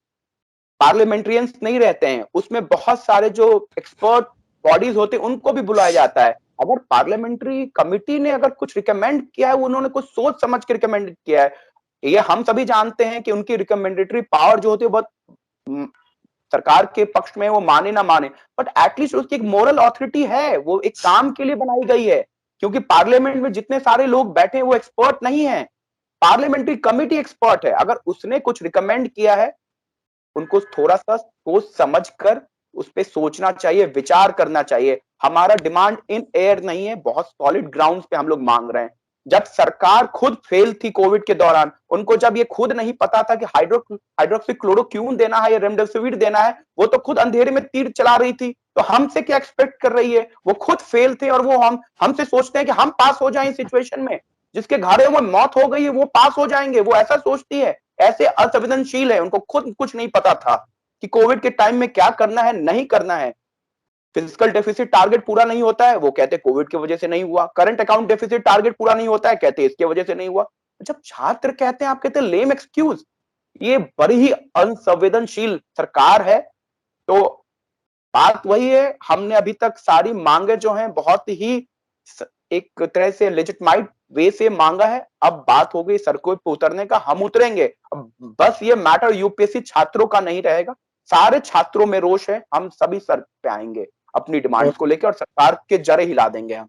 पार्लियामेंट्रियंस नहीं रहते हैं, उसमें बहुत सारे जो एक्सपर्ट बॉडीज होते हैं उनको भी बुलाया जाता है। अगर पार्लियामेंट्री कमिटी ने अगर कुछ रिकमेंड किया है, उन्होंने कुछ सोच समझ के रिकमेंड किया है। ये हम सभी जानते हैं कि उनकी रिकमेंडेटरी पावर जो होती है बहुत सरकार के पक्ष में, वो माने ना माने, बट एटलीस्ट उसकी एक मोरल अथॉरिटी है, वो एक काम के लिए बनाई गई है। क्योंकि पार्लियामेंट में जितने सारे लोग बैठे हैं वो एक्सपर्ट नहीं है, पार्लियामेंट्री कमिटी एक्सपर्ट है। अगर उसने कुछ रिकमेंड किया है, उनको थोड़ा सा सोच समझ कर उस पे सोचना चाहिए, विचार करना चाहिए। हमारा डिमांड इन एयर नहीं है, बहुत सॉलिड ग्राउंड पे हम लोग मांग रहे हैं। जब सरकार खुद फेल थी कोविड के दौरान, उनको जब ये खुद नहीं पता था कि हाइड्रोक्सीक्लोरोक्वीन देना है या रेमडेसिविर देना है, वो तो खुद अंधेरे में तीर चला रही थी। तो हमसे क्या एक्सपेक्ट कर रही है? वो खुद फेल थे और वो हमसे सोचते हैं कि हम पास हो जाएं इस सिचुएशन में। जिसके घरों में मौत हो गई है वो पास हो जाएंगे, वो ऐसा सोचती है। ऐसे असंवेदनशील है, उनको खुद कुछ नहीं पता था कि कोविड के टाइम में क्या करना है, नहीं करना है। फिजिकल डेफिसिट टारगेट पूरा नहीं होता है, वो कहते कोविड की वजह से नहीं हुआ। करंट अकाउंट डेफिसिट टारगेट पूरा नहीं होता है, कहते इसके वजह से नहीं हुआ। जब छात्र कहते हैं, आप कहते हैं लेम एक्सक्यूज। ये बड़ी ही असंवेदनशील सरकार है। तो बात वही है, हमने अभी तक सारी मांगे जो हैं बहुत ही एक तरह से लेजिटिमाइट वे से मांगा है। अब बात हो गई सड़कों पे उतरने का, हम उतरेंगे। अब बस ये मैटर यूपीएससी छात्रों का नहीं रहेगा, सारे छात्रों में रोष है। हम सभी सड़क पे आएंगे अपनी डिमांड्स को लेकर और सरकार के जरे हिला देंगे हम।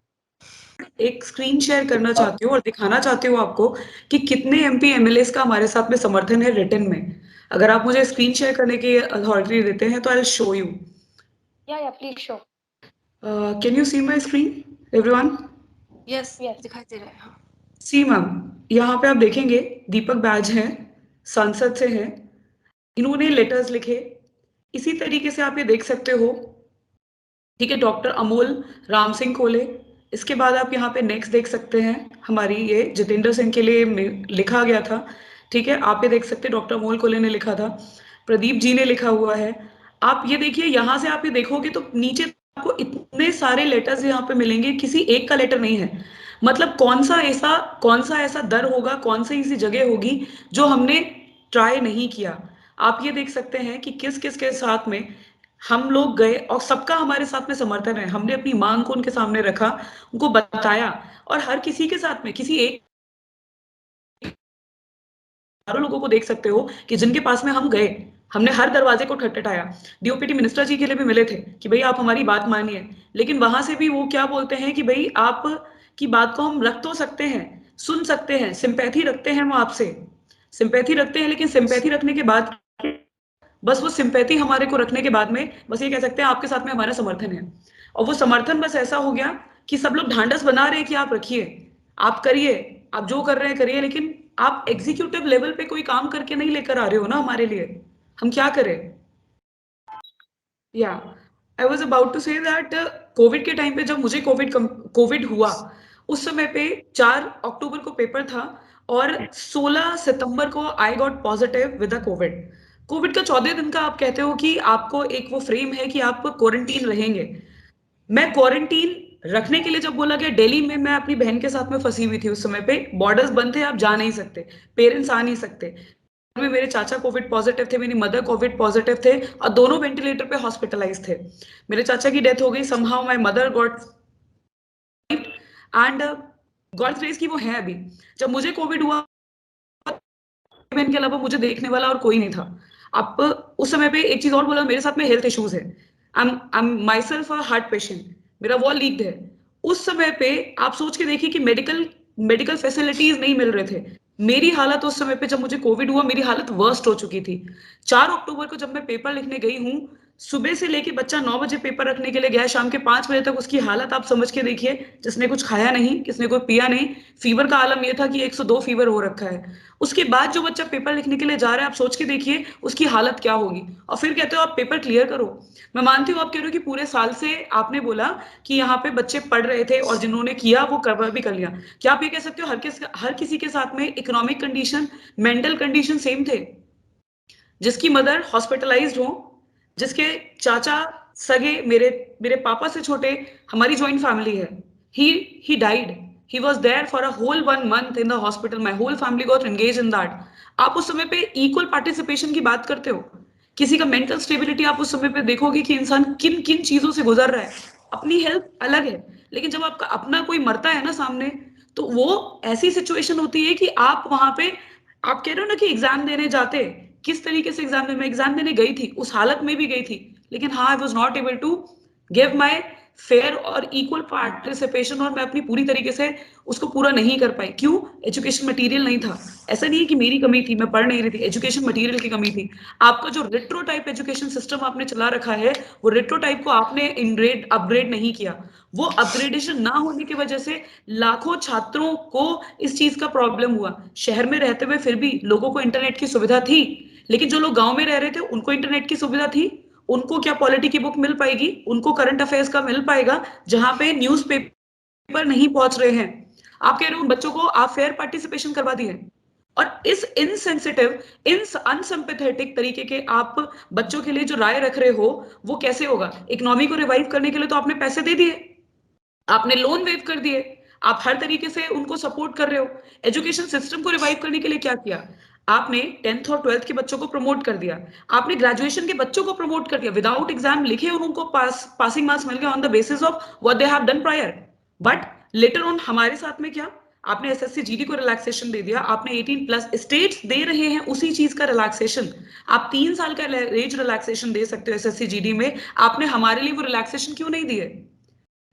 एक स्क्रीन शेयर करना चाहती हूँ और दिखाना चाहती हूँ आपको कि कितने एमपी एमएलए का हमारे साथ में समर्थन है रिटर्न में। अगर आप मुझे स्क्रीन शेयर करने की अथॉरिटी देते हैं तो आई विल शो यू। या please show. Can you see my screen everyone? Yes दिखाई दे रहा है। हाँ। सी मैम, यहाँ पे आप देखेंगे दीपक बैज हैं, सांसद से हैं, इन्होंने लेटर्स लिखे। इसी तरीके से आप ये देख सकते हो, ठीक है, डॉक्टर अमोल राम सिंह कोले। इसके बाद आप यहाँ पे नेक्स्ट देख सकते हैं, हमारी ये जितेंद्र सिंह के लिए लिखा गया था, ठीक है, आप ये देख सकते हैं डॉक्टर अमोल कोले ने लिखा था, प्रदीप जी ने लिखा हुआ है। आप ये देखिए, यहाँ से आप ये देखोगे तो नीचे आपको इतने सारे लेटर्स यहाँ पे मिलेंगे, किसी एक का लेटर नहीं है। मतलब कौन सा ऐसा दर होगा, कौन सी ऐसी जगह होगी जो हमने ट्राई नहीं किया। आप ये देख सकते हैं कि किस किस के साथ में हम लोग गए और सबका हमारे साथ में समर्थन है। हमने अपनी मांग को उनके सामने रखा, उनको बताया, और हर किसी के साथ में किसी एक लोगों को देख सकते हो कि जिनके पास में हम गए, हमने हर दरवाजे को खटखटाया। डीओपीटी मिनिस्टर जी के लिए भी मिले थे कि भाई आप हमारी बात मानिए, लेकिन वहां से भी वो क्या बोलते हैं कि भाई आप की बात को हम रख तो सकते हैं, सुन सकते हैं, सिंपैथी रखते हैं, वो आपसे सिंपैथी रखते हैं, लेकिन सिंपैथी रखने के बाद बस वो सिंपैथी हमारे को रखने के बाद में बस ये कह सकते हैं आपके साथ में हमारा समर्थन है। और वो समर्थन बस ऐसा हो गया कि सब लोग ढांढस बना रहे हैं कि आप रखिए, आप करिए, आप जो कर रहे हैं करिए, लेकिन आप एग्जीक्यूटिव लेवल पे कोई काम करके नहीं लेकर आ रहे हो ना हमारे लिए, हम क्या करें। या I was about to say that Covid के टाइम पे जब मुझे कोविड हुआ, उस समय पे 4 अक्टूबर को पेपर था और 16 सितंबर को I got positive with Covid का 14 दिन का आप कहते हो कि आपको एक वो फ्रेम है कि आप क्वारंटीन रहेंगे। मैं क्वारंटीन रखने के लिए जब बोला गया, दिल्ली में मैं अपनी बहन के साथ में फंसी हुई थी, उस समय पे बॉर्डर्स बंद थे, आप जा नहीं सकते, पेरेंट्स आ नहीं सकते। में मेरे चाचा कोविड पॉजिटिव थे, मेरी मदर कोविड पॉजिटिव थे और दोनों वेंटिलेटर पे हॉस्पिटलाइज थे। मेरे चाचा की डेथ हो गई, somehow my mother got and God grace की वो है अभी। जब मुझे कोविड हुआ, बहन के अलावा मुझे देखने वाला और कोई नहीं था। अब उस समय पे एक चीज और बोला, मेरे साथ में हेल्थ इश्यूज है, I am my self a heart patient, मेरा वॉल लीक्ड है। उस समय पे आप सोच के देखिए कि मेडिकल फैसिलिटीज नहीं मिल रहे थे। मेरी हालत उस समय पे जब मुझे कोविड हुआ, मेरी हालत वर्स्ट हो चुकी थी। 4 अक्टूबर को जब मैं पेपर लिखने गई हूँ, सुबह से लेके बच्चा 9 बजे पेपर रखने के लिए गया, शाम के 5 बजे तक उसकी हालत आप समझ के देखिए, जिसने कुछ खाया नहीं, किसने कोई पिया नहीं। फीवर का आलम यह था कि 102 फीवर हो रखा है। उसके बाद जो बच्चा पेपर लिखने के लिए जा रहा है, आप सोच के देखिए उसकी हालत क्या होगी। और फिर कहते हो आप पेपर क्लियर करो। मैं मानती हूँ आप कह रहे हो कि पूरे साल से आपने बोला कि यहाँ पे बच्चे पढ़ रहे थे और जिन्होंने किया वो कवर भी कर लिया। क्या आप ये कह सकते हो हर किसी के साथ में economic condition, mental condition same थे? जिसकी मदर हॉस्पिटलाइज्ड हो, जिसके चाचा सगे मेरे पापा से छोटे, हमारी ज्वाइंट फैमिली है, he died, he was there for a whole 1 month in the hospital, my whole family got engaged in that। आप उस समय पे इक्वल पार्टिसिपेशन की बात करते हो, किसी का मेंटल स्टेबिलिटी आप उस समय पे देखोगे कि इंसान किन किन चीजों से गुजर रहा है। अपनी हेल्थ अलग है, लेकिन जब आपका अपना कोई मरता है ना सामने, तो वो ऐसी सिचुएशन होती है कि आप वहां पे, आप कह रहे हो ना कि एग्जाम देने जाते, किस तरीके से एग्जाम देने गई थी, उस हालत में भी गई थी, लेकिन हाँ, I was not able to give my fair और इक्वल पार्टिसिपेशन, और मैं अपनी पूरी तरीके से उसको पूरा नहीं कर पाई। क्यों? एजुकेशन मटेरियल नहीं था। ऐसा नहीं है कि मेरी कमी थी, मैं पढ़ नहीं रही थी, एजुकेशन मटेरियल की कमी थी। आपका जो रेट्रो टाइप एजुकेशन सिस्टम आपने चला रखा है, वो रेट्रो टाइप को आपने अपग्रेड नहीं किया। वो अपग्रेडेशन ना होने की वजह से लाखों छात्रों को इस चीज का प्रॉब्लम हुआ। शहर में रहते हुए फिर भी लोगों को इंटरनेट की सुविधा थी, लेकिन जो लोग गांव में रह रहे थे उनको इंटरनेट की सुविधा थी। उनको क्या पॉलिटी की बुक मिल पाएगी? उनको करंट अफेयर्स का मिल पाएगा जहां पे न्यूज़पेपर नहीं पहुंच रहे हैं। आप कह रहे हो बच्चों को आप फेयर पार्टिसिपेशन करवा दिए, और इस इनसेंसिटिव, अनसिंपैथेटिक तरीके के आप बच्चों के लिए जो राय रख रहे हो, वो कैसे होगा? इकोनॉमी को रिवाइव करने के लिए तो आपने पैसे दे दिए, आपने लोन वेव कर दिए, आप हर तरीके से उनको सपोर्ट कर रहे हो। एजुकेशन सिस्टम को रिवाइव करने के लिए क्या किया? आपने 10th और 12th के बच्चों को प्रमोट कर दिया, आपने ग्रेजुएशन के बच्चों को प्रमोट कर दिया, विदाउट एग्जाम लिखे और उनको पासिंग मार्क्स मिल गए on the basis of what they have done prior. But later on हमारे साथ में क्या? आपने एसएससी जीडी को रिलैक्सेशन दे दिया, आपने 18+ स्टेट्स दे रहे हैं उसी चीज का रिलैक्सेशन। आप 3 साल का एज रिलैक्सेशन दे सकते हो एसएससी जीडी में, आपने हमारे लिए वो रिलैक्सेशन क्यों नहीं दिए?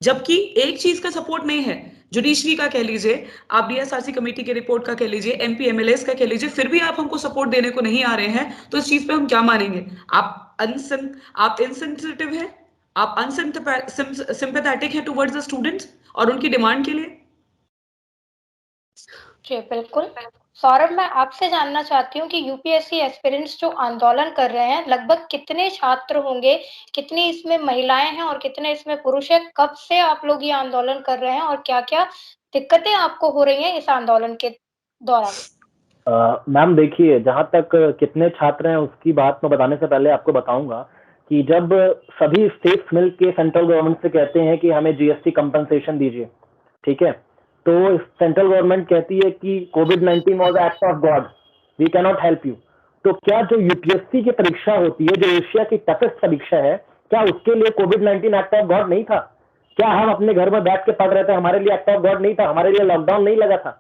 जबकि एक चीज का सपोर्ट नहीं है, जुडिशरी का कह लीजिए, आप डीएसआरसी कमेटी की रिपोर्ट का कह लीजिए, एमपी एमएलएस का कह लीजिए, फिर भी आप हमको सपोर्ट देने को नहीं आ रहे हैं, तो इस चीज पे हम क्या मानेंगे? आप इनसेंसिटिव हैं, आप अनसिंपैथेटिक है टुवर्ड्स द स्टूडेंट्स और उनकी डिमांड के लिए। जी बिल्कुल। सौरभ, मैं आपसे जानना चाहती हूँ कि यूपीएससी एस्पिरेंट्स जो आंदोलन कर रहे हैं, लगभग कितने छात्र होंगे, कितनी इसमें महिलाएं हैं और कितने इसमें पुरुष हैं? कब से आप लोग ये आंदोलन कर रहे हैं और क्या-क्या दिक्कतें आपको हो रही हैं इस आंदोलन के दौरान? मैम देखिए, जहाँ तक कितने छात्र हैं उसकी बात मैं बताने से पहले आपको बताऊंगा कि जब सभी स्टेट्स मिलके सेंट्रल गवर्नमेंट से कहते हैं कि हमें जीएसटी कंपनसेशन दीजिए, ठीक है, तो सेंट्रल गवर्नमेंट कहती है कि कोविड-19 was act of God, we can not help you. तो क्या जो यूपीएससी की परीक्षा होती है, जो एशिया की टफेस्ट परीक्षा है, क्या उसके लिए कोविड-19 एक्ट ऑफ गॉड नहीं था? क्या हम अपने घर में बैठ के पढ़ रहे थे, हमारे लिए एक्ट ऑफ गॉड नहीं था? हमारे लिए लॉकडाउन नहीं लगा था?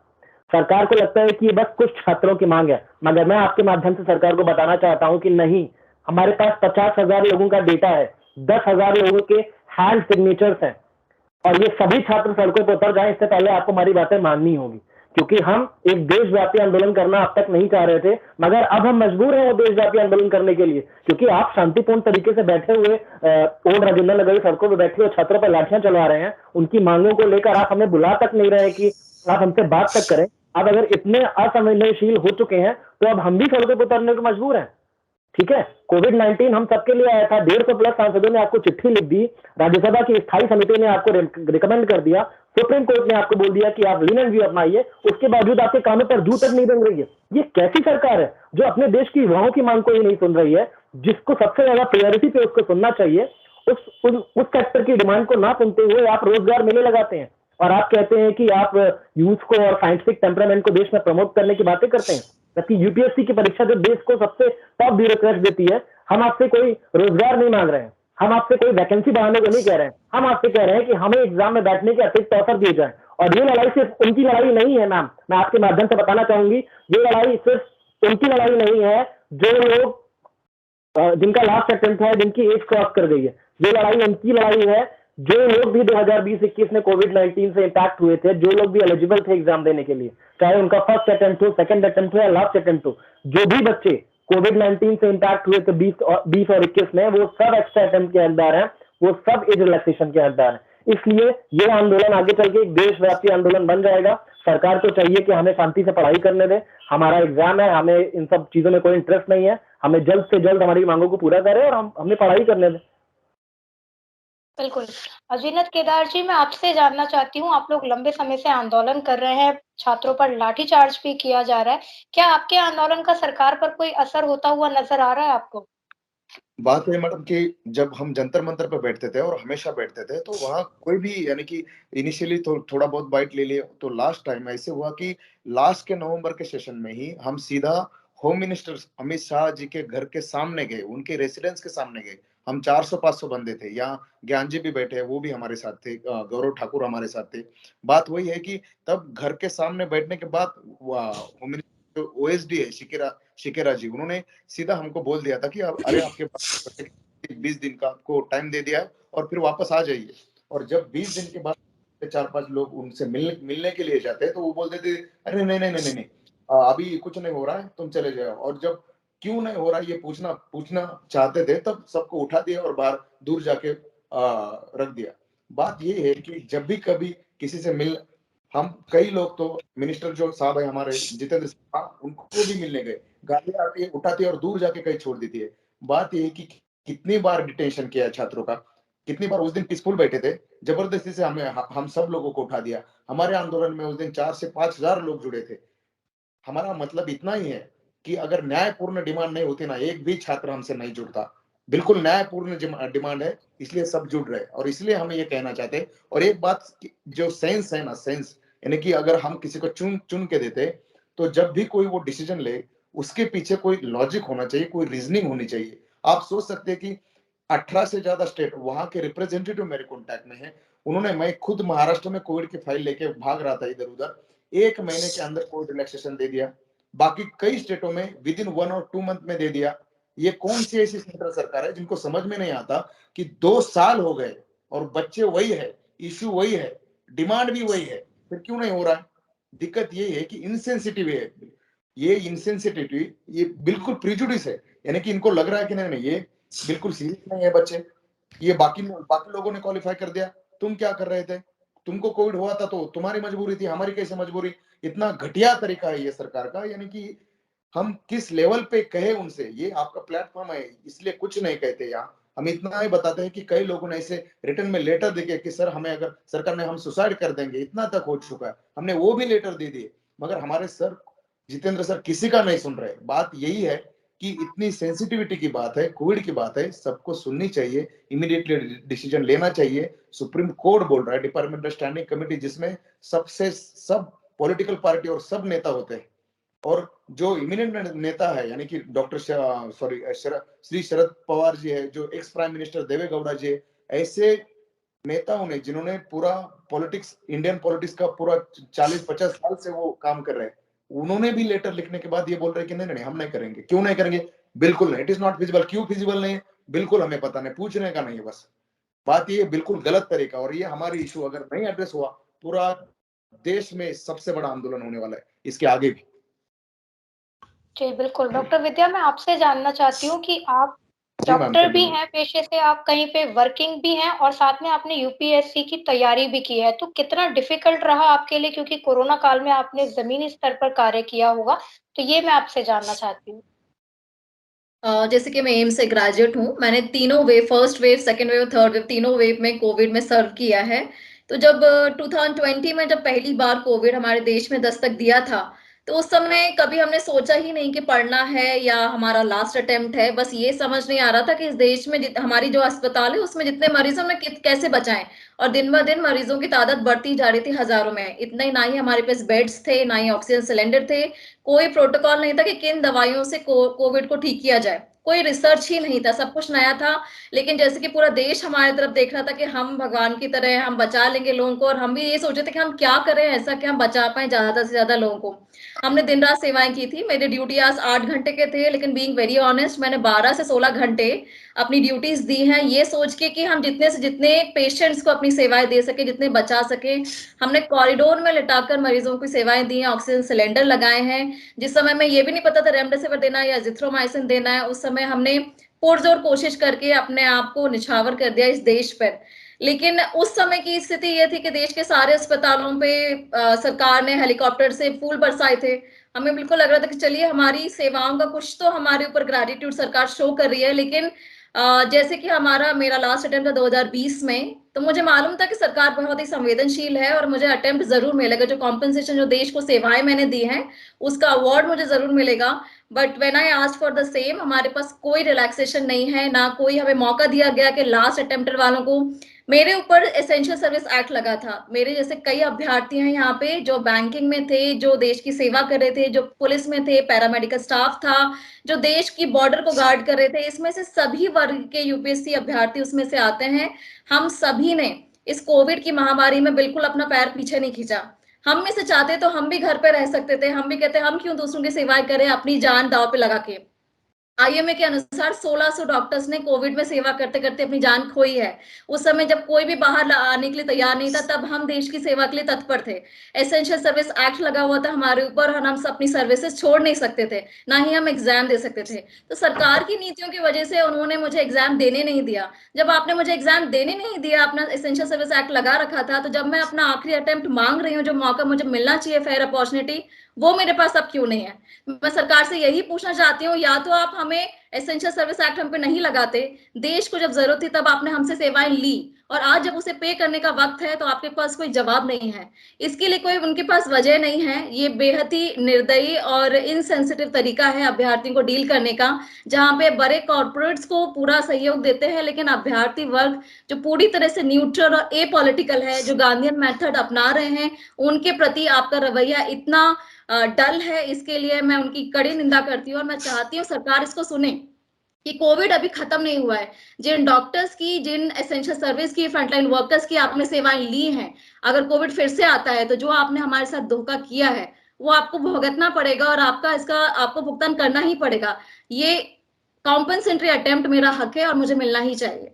सरकार को लगता है कि ये बस कुछ छात्रों की मांग है, मगर मैं आपके माध्यम से सरकार को बताना चाहता हूं कि नहीं, हमारे पास 50,000 लोगों का डेटा है, 10,000 लोगों के हैंड सिग्नेचर्स हैं, और ये सभी छात्र सड़कों पर उतर जाएं, इससे पहले आपको हमारी बातें माननी होगी, क्योंकि हम एक देशव्यापी आंदोलन करना अब तक नहीं चाह रहे थे, मगर अब हम मजबूर हैं वो देशव्यापी आंदोलन करने के लिए, क्योंकि आप शांतिपूर्ण तरीके से बैठे हुए ओल्ड राजेंद्र नगर सड़कों पर बैठे हुए छात्रों पर लाठियां चला रहे हैं, उनकी मांगों को लेकर आप हमें बुला तक नहीं रहे कि आप हमसे बात तक करें। अब अगर इतने असंवेदनशील हो चुके हैं तो अब हम भी सड़कों पर उतरने को मजबूर हैं, ठीक है। कोविड-19 हम सबके लिए आया था, 150+ सांसदों ने आपको चिट्ठी लिख दी, राज्यसभा की स्थायी समिति ने आपको रिकमेंड कर दिया, सुप्रीम कोर्ट ने आपको बोल दिया कि आप लीनियंट व्यू अपनाइए, उसके बावजूद आपके कानों पर जू तक नहीं बन रही है। ये कैसी सरकार है जो अपने देश की युवाओं की मांग को ही नहीं सुन रही है? जिसको सबसे ज्यादा प्रायोरिटी पे उसको सुनना चाहिए, उस सेक्टर की डिमांड को ना सुनते हुए आप रोजगार मेले लगाते हैं और आप कहते हैं कि आप यूथ को और साइंटिफिक टेम्परामेंट को देश में प्रमोट करने की बातें करते हैं, जबकि यूपीएससी की परीक्षा जो देश को सबसे टॉप ब्यूरोक्रेट देती है, हम आपसे कोई रोजगार नहीं मांग रहे हैं, हम आपसे कोई वैकेंसी बढ़ाने को नहीं कह रहे हैं, हम आपसे कह रहे हैं कि हमें एग्जाम में बैठने के अतिरिक्त अवसर दिए जाए। और ये लड़ाई सिर्फ उनकी लड़ाई नहीं है मैम, मैं आपके माध्यम से बताना चाहूंगी, ये लड़ाई सिर्फ उनकी लड़ाई नहीं है जो लोग जिनका लास्ट अटेम्प्ट है, जिनकी एज क्रॉस कर गई है, ये लड़ाई उनकी लड़ाई है जो लोग भी 2020-21 में कोविड-19 से इम्पैक्ट हुए थे, जो लोग भी एलिजिबल थे एग्जाम देने के लिए, चाहे उनका फर्स्ट अटेम्प्ट हो, सेकंड अटेम्प्ट हो या लास्ट अटेम्प्ट हो, जो भी बच्चे कोविड-19 से इम्पैक्ट हुए थे 20 और 21 में, वो सब एक्स्ट्रा अटेम्प्ट के हकदार हैं, वो सब एज रिलैक्सेशन के हकदार हैं। इसलिए ये आंदोलन आगे चल के एक देशव्यापी आंदोलन बन जाएगा। सरकार को चाहिए कि हमें शांति से पढ़ाई करने दें, हमारा एग्जाम है, हमें इन सब चीजों में कोई इंटरेस्ट नहीं है, हमें जल्द से जल्द हमारी मांगों को पूरा करें और हमें पढ़ाई करने दें। बिल्कुल। अजीनत केदार जी, मैं आपसे जानना चाहती हूँ, आप लोग लंबे समय से आंदोलन कर रहे हैं, छात्रों पर लाठीचार्ज भी किया जा रहा है, क्या आपके आंदोलन का सरकार पर कोई असर होता हुआ नजर आ रहा है आपको? बात है मैडम कि जब हम जंतर मंतर पे बैठते थे और हमेशा बैठते थे, तो वहां कोई भी यानी कि इनिशियली थोड़ा बहुत बाइट ले लिया, तो लास्ट टाइम ऐसे हुआ कि लास्ट के नवंबर के सेशन में ही हम सीधा होम मिनिस्टर अमित शाह जी के घर के सामने गए, उनके रेसिडेंस के सामने गए। हम 400-500 बंदे थे, यहाँ ज्ञान जी भी बैठे, वो भी हमारे साथ थे, गौरव ठाकुर हमारे साथ थे। बात वही है कि तब घर के सामने बैठने के बाद होम मिनिस्टर ओएसडी है शिकेरा जी, उन्होंने सीधा हमको बोल दिया था कि अरे आपके पास 20 दिन का आपको टाइम दे दिया है और फिर वापस आ जाइए। और जब 20 दिन के बाद 4-5 लोग उनसे मिलने के लिए जाते तो वो बोलते थे अरे नहीं, अभी कुछ नहीं हो रहा है, तुम चले जाओ। और जब क्यों नहीं हो रहा है ये पूछना चाहते थे, तब सबको उठा दिया और बाहर दूर जाके रख दिया। बात ये है कि जब भी कभी किसी से हम कई लोग तो मिनिस्टर जो साहब है हमारे जितेंद्र सिंह, उनको भी मिलने गए, गाड़ी आती है उठाती है और दूर जाके कहीं छोड़ देती है। बात ये है कि कितनी बार डिटेंशन किया छात्रों का, कितनी बार उस दिन पीसफुल बैठे थे, जबरदस्ती से हम सब लोगों को उठा दिया। हमारे आंदोलन में उस दिन 4 से 5,000 लोग जुड़े थे। हमारा मतलब इतना ही है कि अगर न्यायपूर्ण डिमांड नहीं होती ना, एक भी छात्र हमसे नहीं जुड़ता। बिल्कुल न्यायपूर्ण डिमांड है, इसलिए सब जुड़ रहे और इसलिए हम ये कहना चाहते हैं। और एक बात जो सेंस है ना, सेंस यानी कि अगर हम किसी को चुन के देते, तो जब भी कोई वो डिसीजन ले, उसके पीछे कोई लॉजिक होना चाहिए, कोई रीजनिंग होनी चाहिए। आप सोच सकते हैं कि 18 से ज्यादा स्टेट, वहां के रिप्रेजेंटेटिव मेरे कॉन्टैक्ट में है। मैं खुद महाराष्ट्र में कोविड की फाइल लेके भाग रहा था इधर उधर, 1 महीने के अंदर कोविड रिलैक्सेशन दे दिया। बाकी कई स्टेटों में विद इन 1 और 2 मंथ में दे दिया। ये कौन सी ऐसी सेंट्रल सरकार है जिनको समझ में नहीं आता कि 2 साल हो गए और बच्चे वही है, इश्यू वही है, डिमांड भी वही है, फिर क्यों नहीं हो रहा है? दिक्कत ये है कि इनसेंसिटिव है। ये इनसेंसिटिविटी ये बिल्कुल प्रिजुडिस है, यानी कि इनको लग रहा है कि नहीं ये बिल्कुल सीरियस नहीं है बच्चे, ये बाकी लोगों ने क्वालिफाई कर दिया, तुम क्या कर रहे थे? तुमको कोविड हुआ था तो तुम्हारी मजबूरी थी, हमारी कैसे मजबूरी? इतना घटिया तरीका है ये सरकार का। यानी कि हम किस लेवल पे कहे उनसे, ये आपका प्लेटफॉर्म है इसलिए कुछ नहीं कहते। यहाँ हम इतना ही बताते हैं कि कई लोगों ने ऐसे रिटर्न में लेटर दिए कि सर हमें अगर सरकार ने हम सुसाइड कर देंगे, इतना तक हो चुका है, हमने वो भी लेटर दे दिए। मगर हमारे सर जितेंद्र सर किसी का नहीं सुन रहे। बात यही है कि इतनी सेंसिटिविटी की बात है, कोविड की बात है, सबको सुननी चाहिए, इमीडिएटली डिसीजन लेना चाहिए। सुप्रीम कोर्ट बोल रहा है, डिपार्टमेंटल स्टैंडिंग कमेटी जिसमें सब पॉलिटिकल पार्टी और सब नेता होते हैं, और जो इमिनेंट नेता है यानी कि श्री शरद पवार जी है, जो एक्स प्राइम मिनिस्टर देवेगौड़ा जी है, ऐसे नेताओं ने जिन्होंने पूरा पॉलिटिक्स, इंडियन पॉलिटिक्स का पूरा 40-50 साल से वो काम कर रहे हैं, उन्होंने भी लेटर लिखने के बाद ये बोल रहे हैं कि नहीं हम नहीं करेंगे। क्यों नहीं करेंगे? बिल्कुल नहीं, इट इज नॉट फिजिबल। क्यों फिजिबल नहीं है? बिल्कुल हमें पता नहीं, पूछने का नहीं है बस। बात ये बिल्कुल गलत तरीका, और ये हमारी इशू अगर नहीं एड्रेस हुआ, पूरा देश में सबसे बड़ा आंदोलन होने वाला है इसके आगे भी। जी बिल्कुल। डॉक्टर विद्या, मैं आपसे जानना चाहती हूँ कि आप डॉक्टर भी हैं पेशे से, आप कहीं पे वर्किंग भी हैं और साथ में आपने यूपीएससी की तैयारी भी की है, तो कितना डिफिकल्ट रहा आपके लिए, क्योंकि कोरोना काल में आपने जमीनी स्तर पर कार्य किया होगा, तो ये मैं आपसे जानना चाहती हूँ। जैसे कि मैं एम्स से ग्रेजुएट हूँ, मैंने तीनों wave, first wave, second wave, third wave, तीनों वेव में कोविड में सर्व किया है। तो जब 2020 में जब पहली बार कोविड हमारे देश में दस्तक दिया था, तो उस समय कभी हमने सोचा ही नहीं कि पढ़ना है या हमारा लास्ट अटेम्प्ट है। बस ये समझ नहीं आ रहा था कि इस देश में हमारी जो अस्पताल है उसमें जितने मरीजों में कैसे बचाएं, और दिन ब दिन मरीजों की तादाद बढ़ती जा रही थी हजारों में। इतना ही, ना ही हमारे पास बेड्स थे, ना ही ऑक्सीजन सिलेंडर थे, कोई प्रोटोकॉल नहीं था कि किन दवाइयों से कोविड को ठीक किया जाए, कोई रिसर्च ही नहीं था, सब कुछ नया था। लेकिन जैसे कि पूरा देश हमारी तरफ देख रहा था कि हम भगवान की तरह हम बचा लेंगे लोगों को, और हम भी ये सोचे थे कि हम क्या करें ऐसा कि हम बचा पाए ज्यादा से ज्यादा लोगों को। हमने दिन रात सेवाएं की थी। मेरे ड्यूटी आज 8 घंटे के थे, लेकिन बीइंग वेरी ऑनेस्ट मैंने 12 से 16 घंटे अपनी ड्यूटीज दी हैं, ये सोच के कि हम जितने से जितने पेशेंट्स को अपनी सेवाएं दे सके, जितने बचा सके। हमने कॉरिडोर में लिटाकर मरीजों की सेवाएं दी हैं, ऑक्सीजन सिलेंडर लगाए हैं। जिस समय में ये भी नहीं पता था रेमडेसिविर देना है या जिथ्रोमाइसिन देना है, उस समय हमने पुरजोर कोशिश करके अपने आप को निछावर कर दिया इस देश पर। लेकिन उस समय की स्थिति ये थी कि देश के सारे अस्पतालों पे सरकार ने हेलीकॉप्टर से फूल बरसाए थे। हमें बिल्कुल लग रहा था कि चलिए हमारी सेवाओं का कुछ तो हमारे ऊपर ग्रेटिट्यूड सरकार शो कर रही है। लेकिन जैसे कि मेरा लास्ट अटेम्प्ट था 2020 में, तो मुझे मालूम था कि सरकार बहुत ही संवेदनशील है और मुझे अटेम्प्ट जरूर मिलेगा, जो कॉम्पेंसेशन, जो देश को सेवाएं मैंने दी हैं उसका अवार्ड मुझे जरूर मिलेगा। But when I asked for the same, हमारे पास कोई रिलैक्सेशन नहीं है, ना कोई हमें मौका दिया गया कि लास्ट अटेम्प्टर वालों को। मेरे ऊपर एसेंशियल सर्विस एक्ट लगा था। मेरे जैसे कई अभ्यर्थी हैं यहाँ पे जो बैंकिंग में थे, जो देश की सेवा कर रहे थे, जो पुलिस में थे, पैरामेडिकल स्टाफ था, जो देश की बॉर्डर को गार्ड कर रहे थे। इसमें से सभी वर्ग के यूपीएससी अभ्यर्थी उसमें से आते हैं। हम सभी ने इस कोविड की महामारी में बिल्कुल अपना पैर पीछे नहीं खींचा। हम में से चाहते तो हम भी घर पे रह सकते थे, हम भी कहते हम क्यों दूसरों की सेवाएं करें अपनी जान दांव पे लगा के। IMA के अनुसार 1600 डॉक्टर्स ने कोविड में सेवा करते करते अपनी जान खोई है। उस समय जब कोई भी बाहर आने के लिए तैयार नहीं था, तब हम देश की सेवा के लिए तत्पर थे। एसेंशियल सर्विस एक्ट लगा हुआ था हमारे ऊपर और हम अपनी सर्विसेज छोड़ नहीं सकते थे, ना ही हम एग्जाम दे सकते थे। तो सरकार की नीतियों की वजह से उन्होंने मुझे एग्जाम देने नहीं दिया। जब आपने मुझे एग्जाम देने नहीं दिया, अपना एसेंशियल सर्विस एक्ट लगा रखा था, तो जब मैं अपना आखिरी अटेम्प्ट मांग रही हूँ, जो मौका मुझे मिलना चाहिए, फेयर अपॉर्चुनिटी, वो मेरे पास अब क्यों नहीं है? मैं सरकार से यही पूछना चाहती हूँ, या तो आप हमें एसेंशियल सर्विस एक्ट हम पे नहीं लगाते, देश को जब जरूरत थी तब आपने हमसे सेवाएं ली, और आज जब उसे पे करने का वक्त है तो आपके पास कोई जवाब नहीं है। इसके लिए कोई उनके पास वजह नहीं है। ये बेहद ही निर्दयी और इनसेंसिटिव तरीका है अभ्यर्थियों को डील करने का, जहां पे बड़े कॉर्पोरेट्स को पूरा सहयोग देते हैं, लेकिन अभ्यर्थी वर्ग जो पूरी तरह से न्यूट्रल और ए पॉलिटिकल है, जो गांधीयन मेथड अपना रहे हैं, उनके प्रति आपका रवैया इतना डल है। इसके लिए मैं उनकी कड़ी निंदा करती हूँ और मैं चाहती हूँ सरकार इसको सुने कि कोविड अभी खत्म नहीं हुआ है। जिन डॉक्टर्स की, जिन एसेंशियल सर्विस की, फ्रंटलाइन वर्कर्स की आपने सेवाएं ली हैं, अगर कोविड फिर से आता है तो जो आपने हमारे साथ धोखा किया है वो आपको भुगतना पड़ेगा और आपको भुगतान करना ही पड़ेगा। ये कॉम्पनसेटरी अटेम्प्ट मेरा हक है और मुझे मिलना ही चाहिए।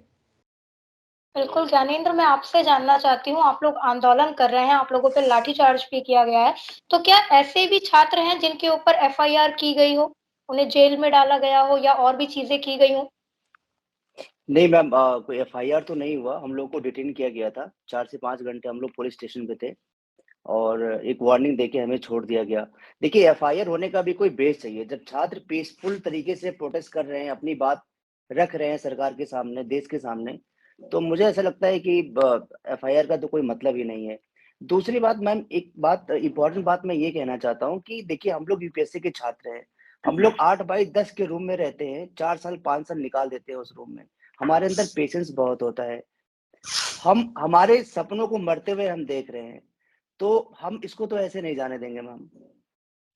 बिल्कुल ज्ञानेंद्र, मैं आपसे जानना चाहती हूँ, आप लोग आंदोलन कर रहे हैं, आप लोगों पे लाठीचार्ज भी किया गया है, तो क्या ऐसे भी छात्र हैं जिनके ऊपर FIR की गई हो, उन्हें जेल में डाला गया हो या और भी चीजें की गई हो? नहीं मैम, कोई FIR तो नहीं हुआ। हम लोग को डिटेन किया गया था। 4 से 5 घंटे हम लोग पुलिस स्टेशन पे थे और एक वार्निंग देके हमें छोड़ दिया गया। देखिए, FIR होने का भी कोई बेस चाहिए। जब छात्र पीसफुल तरीके से प्रोटेस्ट कर रहे हैं, अपनी बात रख रहे हैं सरकार के सामने, देश के सामने, तो मुझे ऐसा लगता है कि FIR का तो कोई मतलब ही नहीं है। दूसरी बात मैम, एक बात इम्पोर्टेंट बात मैं ये कहना चाहता हूँ कि देखिए, हम लोग UPSC के छात्र हैं। हम लोग 8 बाई 10 के रूम में रहते हैं, 4 साल 5 साल निकाल देते हैं उस रूम में। हमारे अंदर पेशेंस बहुत होता है। हम हमारे सपनों को मरते हुए हम देख रहे हैं, तो हम इसको तो ऐसे नहीं जाने देंगे मैम।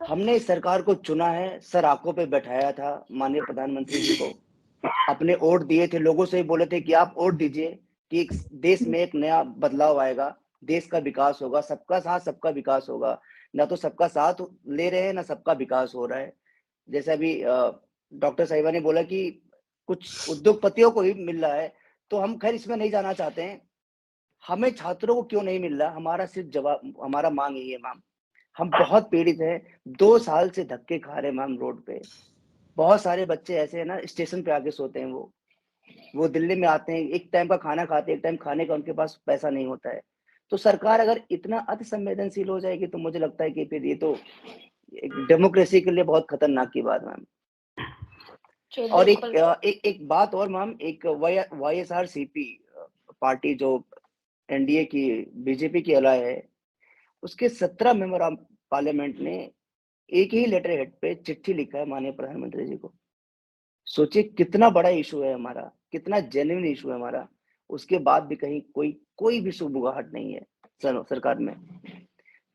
हमने इस सरकार को चुना है, सर आंखों पे बैठाया था माननीय प्रधानमंत्री जी को, अपने वोट दिए थे, लोगों से ही बोले थे कि आप वोट दीजिए कि देश में एक नया बदलाव आएगा, देश का विकास होगा, सबका साथ सबका विकास होगा। ना तो सबका साथ ले रहे हैं, ना सबका विकास हो रहा है। जैसे अभी डॉक्टर साहिबा ने बोला कि कुछ उद्योगपतियों को ही मिल रहा है, तो हम खैर इसमें नहीं जाना चाहते हैं। हमें छात्रों को क्यों नहीं मिल रहा, हमारा सिर्फ जवाब, हमारा मांग यही है मैम। हम बहुत पीड़ित हैं, 2 साल से धक्के खा रहे हैं मैम रोड पे। बहुत सारे बच्चे ऐसे हैं ना, स्टेशन पे आके सोते हैं। वो दिल्ली में आते हैं, एक टाइम का खाना खाते हैं, एक टाइम खाने का उनके पास पैसा नहीं होता है। तो सरकार अगर इतना अति संवेदनशील हो जाएगी तो मुझे लगता है कि फिर ये तो एक डेमोक्रेसी के लिए बहुत खतरनाक की बात मैम। जी, और बिल्कुल। एक बात और मैम, एक YSRCP पार्टी जो NDA की बीजेपी की अलाय है, उसके 17 मेंबर ऑफ पार्लियामेंट ने एक ही लेटर हेड पे चिट्ठी लिखा है माननीय प्रधानमंत्री जी को। सोचिए कितना बड़ा इशू है हमारा, कितना जेन्युइन इशू है हमारा, उसके बाद भी कहीं कोई भी सुगबुगाहट नहीं है सरकार में।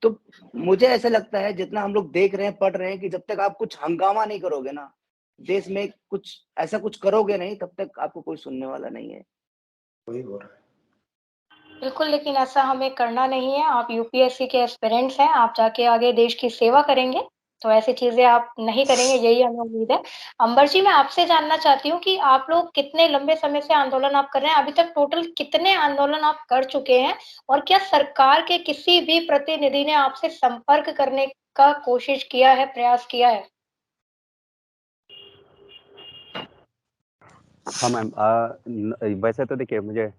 तो मुझे ऐसा लगता है, जितना हम लोग देख रहे हैं, पढ़ रहे हैं, कि जब तक आप कुछ हंगामा नहीं करोगे ना, देश में कुछ ऐसा कुछ करोगे नहीं, तब तक आपको कोई सुनने वाला नहीं है। वही हो रहा है। बिल्कुल, लेकिन ऐसा हमें करना नहीं है। आप UPSC के एस्पिरेंट्स हैं, आप जाके आगे देश की सेवा करेंगे, तो ऐसी चीज़ें आप नहीं करेंगे, यही हमें उम्मीद है। अंबर जी, मैं आपसे जानना चाहती हूँ कि आप लोग कितने लंबे समय से आंदोलन आप कर रहे हैं? अभी तक टोटल कितने आंदोलन आप कर चुके हैं? और क्या सरकार के किसी भी प्रतिनिधि ने आपसे संपर्क करने का कोशिश किया है, प्रयास किया है? हाँ मैम, वैसे तो देखिए, मुझे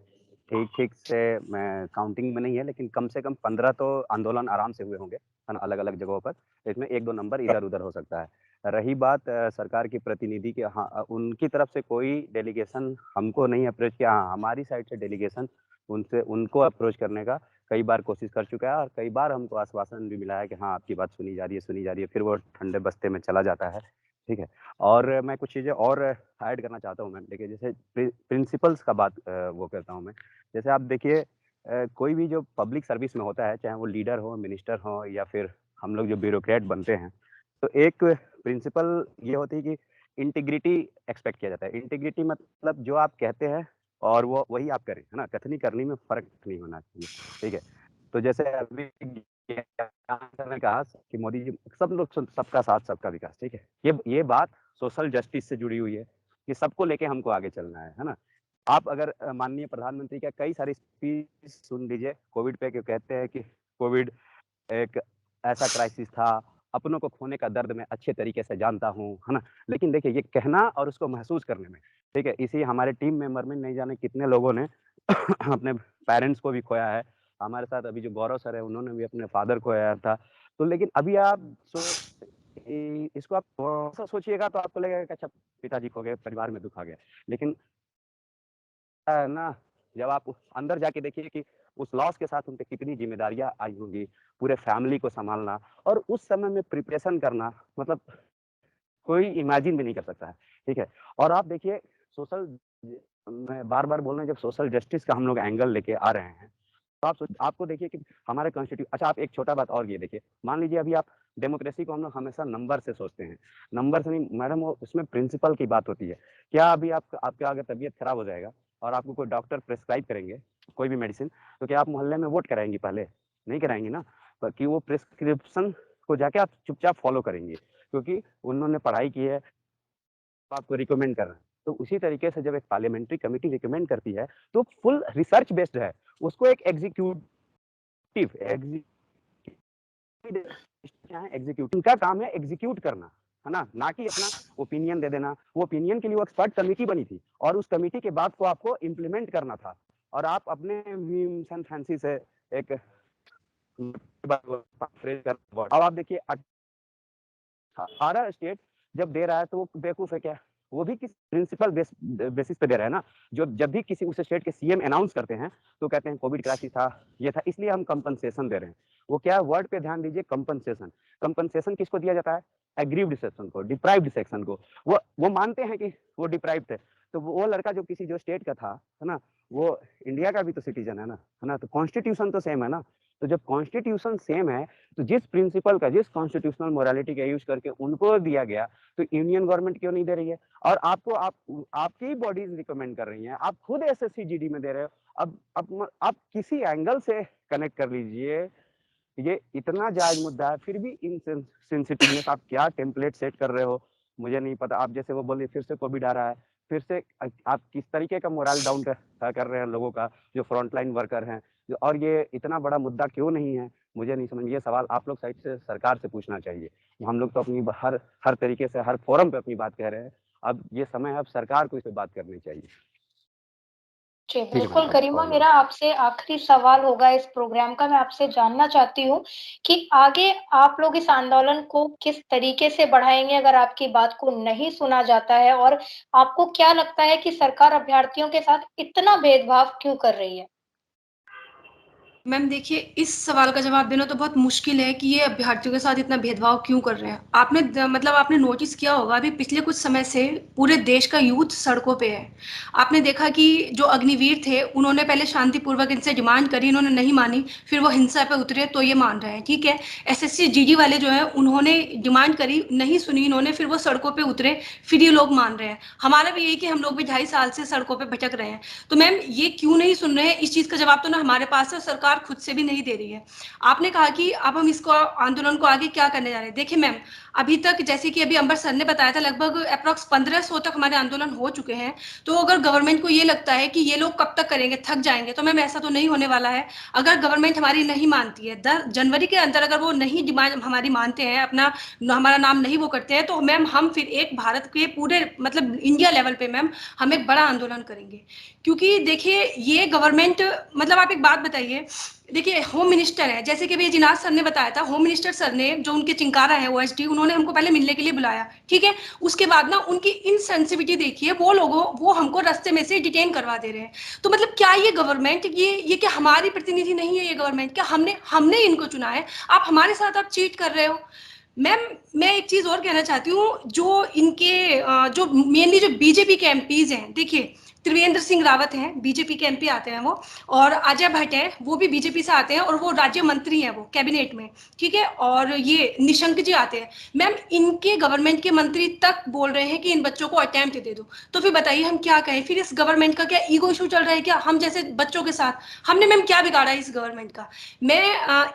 ठीक से मैं काउंटिंग में नहीं है, लेकिन कम से कम 15 तो आंदोलन आराम से हुए होंगे, है ना, अलग-अलग जगहों पर। इसमें 1-2 नंबर इधर-उधर हो सकता है। रही बात सरकार की प्रतिनिधि की, हाँ, उनकी तरफ से कोई डेलीगेशन हमको नहीं अप्रोच किया। हाँ, हमारी साइड से डेलीगेशन उनको अप्रोच करने का कई बार कोशिश कर चुका है और कई बार हमको आश्वासन भी मिला है कि हाँ, आपकी बात सुनी जा रही है, फिर वो ठंडे बस्ते में चला जाता है, ठीक है। और मैं कुछ चीज़ें और ऐड करना चाहता हूँ मैम। देखिए, जैसे प्रिंसिपल्स का बात वो करता हूँ मैं। जैसे आप देखिए, कोई भी जो पब्लिक सर्विस में होता है, चाहे वो लीडर हो, मिनिस्टर हो, या फिर हम लोग जो ब्यूरोक्रेट बनते हैं, तो एक प्रिंसिपल ये होती है कि इंटीग्रिटी एक्सपेक्ट किया जाता है। इंटीग्रिटी मतलब जो आप कहते हैं और वो वही आप करें, है ना? कथनी करनी में फ़र्क नहीं होना चाहिए, ठीक है? तो जैसे अभी ने कहा कि मोदी जी सब लोग सबका साथ सबका विकास, ठीक है, ये बात सोशल जस्टिस से जुड़ी हुई है कि सबको लेके हमको आगे चलना है ना। आप अगर माननीय प्रधानमंत्री का कई सारी स्पीच सुन लीजिए कोविड पे, कहते हैं कि कोविड एक ऐसा क्राइसिस था, अपनों को खोने का दर्द मैं अच्छे तरीके से जानता हूँ, है ना। लेकिन देखिए ये कहना और उसको महसूस करने में, ठीक है, इसी हमारे टीम मेंबर में नहीं जाने कितने लोगों ने अपने पेरेंट्स को भी खोया है। हमारे साथ अभी जो गौरव सर है उन्होंने भी अपने फादर खोया था। तो लेकिन अभी आप इसको आप थोड़ा सा सोचिएगा तो आपको लगेगा कि अच्छा पिताजी खो गए, परिवार में दुख आ गया। लेकिन ना जब आप अंदर जाके देखिए कि उस लॉस के साथ उनके कितनी जिम्मेदारियां आई होंगी, पूरे फैमिली को संभालना और उस समय में प्रिपरेशन करना, मतलब कोई इमेजिन भी नहीं कर सकता है, ठीक है। और आप देखिए सोशल, मैं बार बार बोल रहे हैं, जब सोशल जस्टिस का हम लोग एंगल लेके आ रहे हैं तो आपको देखिए कि हमारे कॉन्स्टिट्यूशन, अच्छा आप एक छोटा बात और ये देखिए, मान लीजिए अभी आप डेमोक्रेसी को हम लोग हमेशा नंबर से सोचते हैं, नंबर से नहीं मैडम, वो उसमें प्रिंसिपल की बात होती है। क्या अभी आपका अगर तबीयत खराब हो जाएगा और आपको कोई डॉक्टर प्रेस्क्राइब करेंगे कोई भी मेडिसिन, तो क्या आप मोहल्ले में वोट कराएंगी? पहले नहीं कराएंगी ना, कि वो प्रिस्क्रिप्शन को जाके आप चुपचाप फॉलो करेंगे क्योंकि उन्होंने पढ़ाई की है, आपको रिकमेंड कर रहे हैं। तो उसी तरीके से जब एक पार्लियामेंट्री कमेटी रिकमेंड करती है तो फुल रिसर्च बेस्ड है, उसको एक एग्जीक्यूटिव का काम है एग्जीक्यूट करना, है ना कि अपना ओपिनियन दे देना। वो ओपिनियन के लिए वो एक्सपर्ट कमेटी बनी थी और उस कमेटी के बाद को आपको इम्प्लीमेंट करना था। और आप अपने फैंसी से एक अब आप देखिए 18 स्टेट जब दे रहा है तो वो बेवकूफ है क्या? वो भी किस प्रिंसिपल बेसिस पे दे रहा है ना। जो जब भी किसी उस स्टेट के सीएम अनाउंस करते हैं तो कहते हैं कोविड क्राइसिस था, ये था, इसलिए हम कंपनसेशन दे रहे हैं। वो क्या वर्ड पे ध्यान दीजिए, कंपनसेशन। कंपनसेशन किसको दिया जाता है? एग्रीव्ड सेक्शन को, डिप्राइव्ड सेक्शन को। वो मानते हैं कि वो डिप्राइव्ड थे, तो वो लड़का जो किसी जो स्टेट का था, है ना, वो इंडिया का भी तो सिटीजन है ना, तो कॉन्स्टिट्यूशन तो सेम है ना। तो जब कॉन्स्टिट्यूशन सेम है तो जिस प्रिंसिपल का, जिस कॉन्स्टिट्यूशनल मोरालिटी का यूज करके उनको दिया गया, तो यूनियन गवर्नमेंट क्यों नहीं दे रही है? और आपको आपकी बॉडीज रिकमेंड कर रही हैं, आप खुद एसएससी जीडी में दे रहे हो। अब आप किसी एंगल से कनेक्ट कर लीजिए, ये इतना जायज मुद्दा है, फिर भी इन सेंसिटिवनेस आप क्या टेम्पलेट सेट कर रहे हो मुझे नहीं पता। आप जैसे वो बोले फिर से कोविड आ रहा है, फिर से आप किस तरीके का मोरल डाउन कर रहे हैं लोगों का, जो फ्रंटलाइन वर्कर हैं, और ये इतना बड़ा मुद्दा क्यों नहीं है मुझे नहीं समझ। ये सवाल आप लोग साइड से सरकार से पूछना चाहिए। हम लोग तो अपनी हर तरीके से हर फोरम पे अपनी बात कह रहे हैं, अब ये समय है अब सरकार को इस पे बात करनी चाहिए। जी, बिल्कुल गरिमा, मेरा आपसे आखिरी सवाल होगा इस प्रोग्राम का। मैं आपसे जानना चाहती हूँ कि आगे आप लोग इस आंदोलन को किस तरीके से बढ़ाएंगे अगर आपकी बात को नहीं सुना जाता है, और आपको क्या लगता है कि सरकार अभ्यर्थियों के साथ इतना भेदभाव क्यों कर रही है? मैम देखिए, इस सवाल का जवाब देना तो बहुत मुश्किल है कि ये अभ्यर्थियों के साथ इतना भेदभाव क्यों कर रहे हैं। आपने नोटिस किया होगा अभी पिछले कुछ समय से पूरे देश का यूथ सड़कों पे है। आपने देखा कि जो अग्निवीर थे उन्होंने पहले शांतिपूर्वक इनसे डिमांड करी, इन्होंने नहीं मानी, फिर वो हिंसा पे उतरे तो ये मान रहे हैं, ठीक है। एसएससी जीडी वाले जो है उन्होंने डिमांड करी, नहीं सुनी इन्होंने, फिर वो सड़कों पे उतरे, फिर ये लोग मान रहे हैं। हमारा भी यही कि हम लोग भी 2.5 साल से सड़कों पे भटक रहे हैं। तो मैम ये क्यों नहीं सुन रहे हैं, इस चीज का जवाब तो ना हमारे पास है, सरकार खुद से भी नहीं दे रही है। आपने कहा कि अब हम इसको आंदोलन को आगे क्या करने जा रहे हैं। देखिए मैम, अभी तक जैसे कि अभी अंबर सर ने बताया था लगभग अप्रॉक्स 1500 तक हमारे आंदोलन हो चुके हैं। तो अगर गवर्नमेंट को ये लगता है कि ये लोग कब तक करेंगे, थक जाएंगे, तो मैम ऐसा तो नहीं होने वाला है। अगर गवर्नमेंट हमारी नहीं मानती है 10 जनवरी के अंदर, अगर वो नहीं डिमांड हमारी मानते हैं, हमारा नाम नहीं वो करते हैं, तो मैम हम फिर एक भारत के पूरे मतलब इंडिया लेवल पे मैम हम एक बड़ा आंदोलन करेंगे। क्योंकि देखिए ये गवर्नमेंट, मतलब आप एक बात बताइए, देखिए होम मिनिस्टर है, जैसे कि अभी जिनाज सर ने बताया था, होम मिनिस्टर सर ने जो उनके चिंकारा है ओएसडी, उन्होंने हमको पहले मिलने के लिए बुलाया, ठीक है। उसके बाद ना उनकी इनसेंसिटिविटी देखिए, वो हमको रास्ते में से डिटेन करवा दे रहे हैं। तो मतलब क्या ये गवर्नमेंट, ये क्या हमारी प्रतिनिधि नहीं है ये गवर्नमेंट? क्या हमने इनको चुना है? आप हमारे साथ आप चीट कर रहे हो। मैम मैं एक चीज और कहना चाहती हूँ, जो मेनली जो बीजेपी के एमपीज हैं, देखिए त्रिवेंद्र सिंह रावत हैं, बीजेपी के एमपी आते हैं वो, और अजय भट्ट है, वो भी बीजेपी से आते हैं और वो राज्य मंत्री हैं वो कैबिनेट में, ठीक है। और ये निशंक जी आते हैं। मैम इनके गवर्नमेंट के मंत्री तक बोल रहे हैं कि इन बच्चों को अटेम्प्ट दे दो, तो फिर बताइए हम क्या कहें? फिर इस गवर्नमेंट का क्या ईगो इशू चल रहा है क्या हम जैसे बच्चों के साथ? हमने मैम क्या बिगाड़ा है इस गवर्नमेंट का? मैं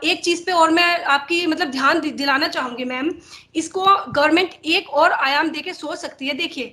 एक चीज पे और मैं आपकी मतलब ध्यान दिलाना चाहूंगी मैम, इसको गवर्नमेंट एक और आयाम देके सोच सकती है। देखिए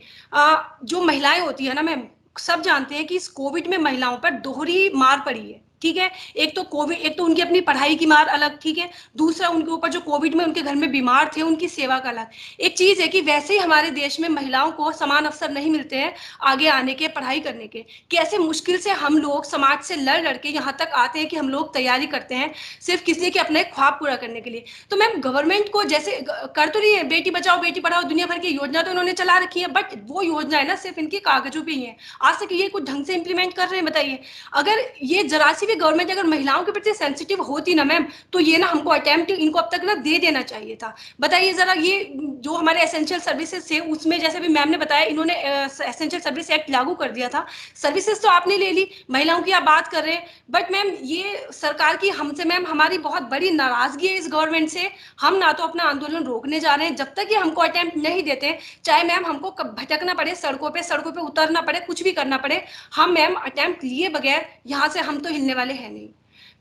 जो महिलाएं होती है ना मैम, सब जानते हैं कि इस कोविड में महिलाओं पर दोहरी मार पड़ी है, ठीक है। एक तो कोविड, एक तो उनकी अपनी पढ़ाई की मार अलग, ठीक है, दूसरा उनके ऊपर जो कोविड में उनके घर में बीमार थे उनकी सेवा का अलग। एक चीज है कि वैसे ही हमारे देश में महिलाओं को समान अवसर नहीं मिलते हैं आगे आने के, पढ़ाई करने के। कैसे मुश्किल से हम लोग समाज से लड़ लड़ के यहाँ तक आते हैं कि हम लोग तैयारी करते हैं सिर्फ किसी के अपने ख्वाब पूरा करने के लिए। तो मैम गवर्नमेंट को जैसे कर तो रही है, बेटी बचाओ बेटी पढ़ाओ, दुनिया भर की योजना तो उन्होंने चला रखी है, बट वो योजना है ना सिर्फ इनके कागजों पे ही है। आज तक ये कुछ ढंग से इंप्लीमेंट कर रहे हैं? बताइए। अगर ये जरा सी भी गवर्नमेंट अगर महिलाओं के प्रति सेंसिटिव होती ना मैम, तो ये ना हमको अटेम्प्ट इनको अब तक ना दे देना चाहिए था। बताइए जरा, ये जो हमारे एसेंशियल सर्विसेज थे उसमें जैसे भी मैम ने बताया, इन्होंने एसेंशियल सर्विस एक्ट लागू कर दिया था, सर्विसेज तो आपने ले ली, महिलाओं की आप बात कर रहे हैं, बट मैम ये सरकार की हमसे मैम हमारी बहुत बड़ी नाराजगी है इस गवर्नमेंट से। हम ना तो अपना आंदोलन रोकने जा रहे हैं जब तक ये हमको अटेम्प्ट नहीं देते, चाहे मैम हमको भटकना पड़े सड़कों पे उतरना पड़े, कुछ भी करना पड़े, हम मैम अटेम्प्ट लिए बगैर यहाँ से हम तो हिलने वाले हैं नहीं।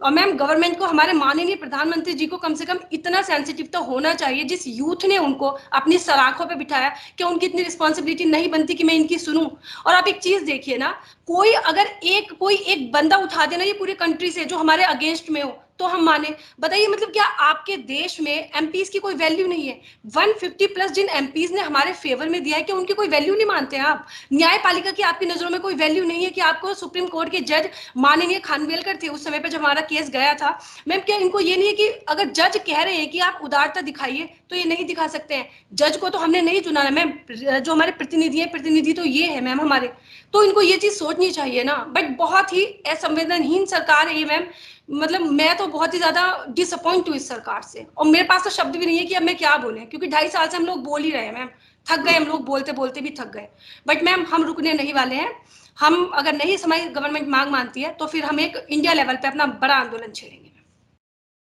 और मैम गवर्नमेंट को, हमारे माननीय प्रधानमंत्री जी को कम से कम इतना सेंसिटिव तो होना चाहिए, जिस यूथ ने उनको अपनी सलाखों पे बिठाया, क्या उनकी इतनी रिस्पॉन्सिबिलिटी नहीं बनती कि मैं इनकी सुनूं? और आप एक चीज देखिए ना, कोई अगर कोई एक बंदा उठा देना ये पूरे कंट्री से जो हमारे अगेंस्ट में हो तो हम माने। बताइए मतलब क्या आपके देश में एमपीज की कोई वैल्यू नहीं है? 150 प्लस जिन एमपीज ने हमारे फेवर में दिया है, क्या उनकी कोई वैल्यू नहीं मानते हैं आप? न्यायपालिका की आपकी नजरों में कोई वैल्यू नहीं है कि आपको सुप्रीम कोर्ट के जज माननीय खानवेलकर थे उस समय पे जब हमारा केस गया था, मैम क्या इनको ये नहीं है कि अगर जज कह रहे हैं कि आप उदारता दिखाइए तो ये नहीं दिखा सकते हैं? जज को तो हमने नहीं चुना ना मैम, जो हमारे प्रतिनिधि है, प्रतिनिधि तो ये है मैम हमारे, तो इनको ये चीज सोचनी चाहिए ना। बट बहुत ही असंवेदनहीन सरकार है ये मैम, मतलब मैं तो बहुत ही ज्यादा डिसअपॉइंट हूँ इस सरकार से, और मेरे पास तो शब्द भी नहीं है कि अब मैं क्या बोले, क्योंकि 2.5 साल से हम लोग बोल ही रहे हैं मैम, थक गए हम लोग, बोलते बोलते भी थक गए। बट मैम हम रुकने नहीं वाले हैं, हम अगर नहीं हमारी गवर्नमेंट मांग मानती है तो फिर हम एक इंडिया लेवल पे अपना बड़ा आंदोलन छेड़ेंगे।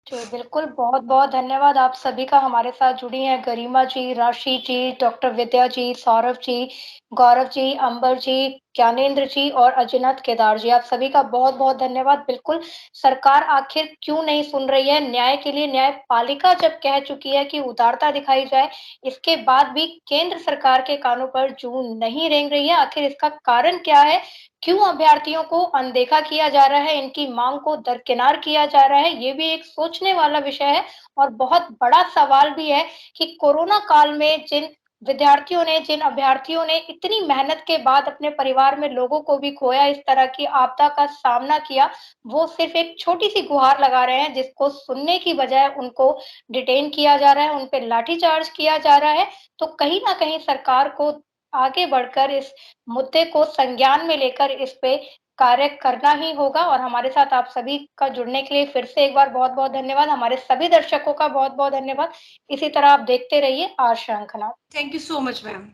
जी, बिल्कुल, बहुत-बहुत धन्यवाद आप सभी का हमारे साथ जुड़ी हैं गरिमा जी, राशि जी, डॉक्टर विद्या जी, सौरभ जी, गौरव जी, अंबर जी, ज्ञानेंद्र जी और अजिनत केदार जी, आप सभी का बहुत-बहुत धन्यवाद। बिल्कुल, सरकार आखिर क्यों नहीं सुन रही है? न्याय के लिए न्यायपालिका जब कह चुकी है कि उदारता दिखाई जाए, इसके बाद भी केंद्र सरकार के कानों पर जूं नहीं रेंग रही है। आखिर इसका कारण क्या है? क्यों अभ्यर्थियों को अनदेखा किया जा रहा है, इनकी मांग को दरकिनार किया जा रहा है, ये भी एक सोचने वाला विषय है। और बहुत बड़ा सवाल भी है कि कोरोना काल में जिन विद्यार्थियों ने, जिन अभ्यर्थियों ने इतनी मेहनत के बाद अपने परिवार में लोगों को भी खोया, इस तरह की आपदा का सामना किया, वो सिर्फ एक छोटी-सी गुहार लगा रहे हैं, जिसको सुनने की बजाय उनको डिटेन किया जा रहा है, उन पे लाठीचार्ज किया जा रहा है। तो कहीं न कहीं सरकार को आगे बढ़कर इस मुद्दे को संज्ञान में लेकर इस पे कार्य करना ही होगा। और हमारे साथ आप सभी का जुड़ने के लिए फिर से एक बार बहुत-बहुत धन्यवाद। हमारे सभी दर्शकों का बहुत-बहुत धन्यवाद। इसी तरह आप देखते रहिए आज श्रृंखला। Thank you so much ma'am.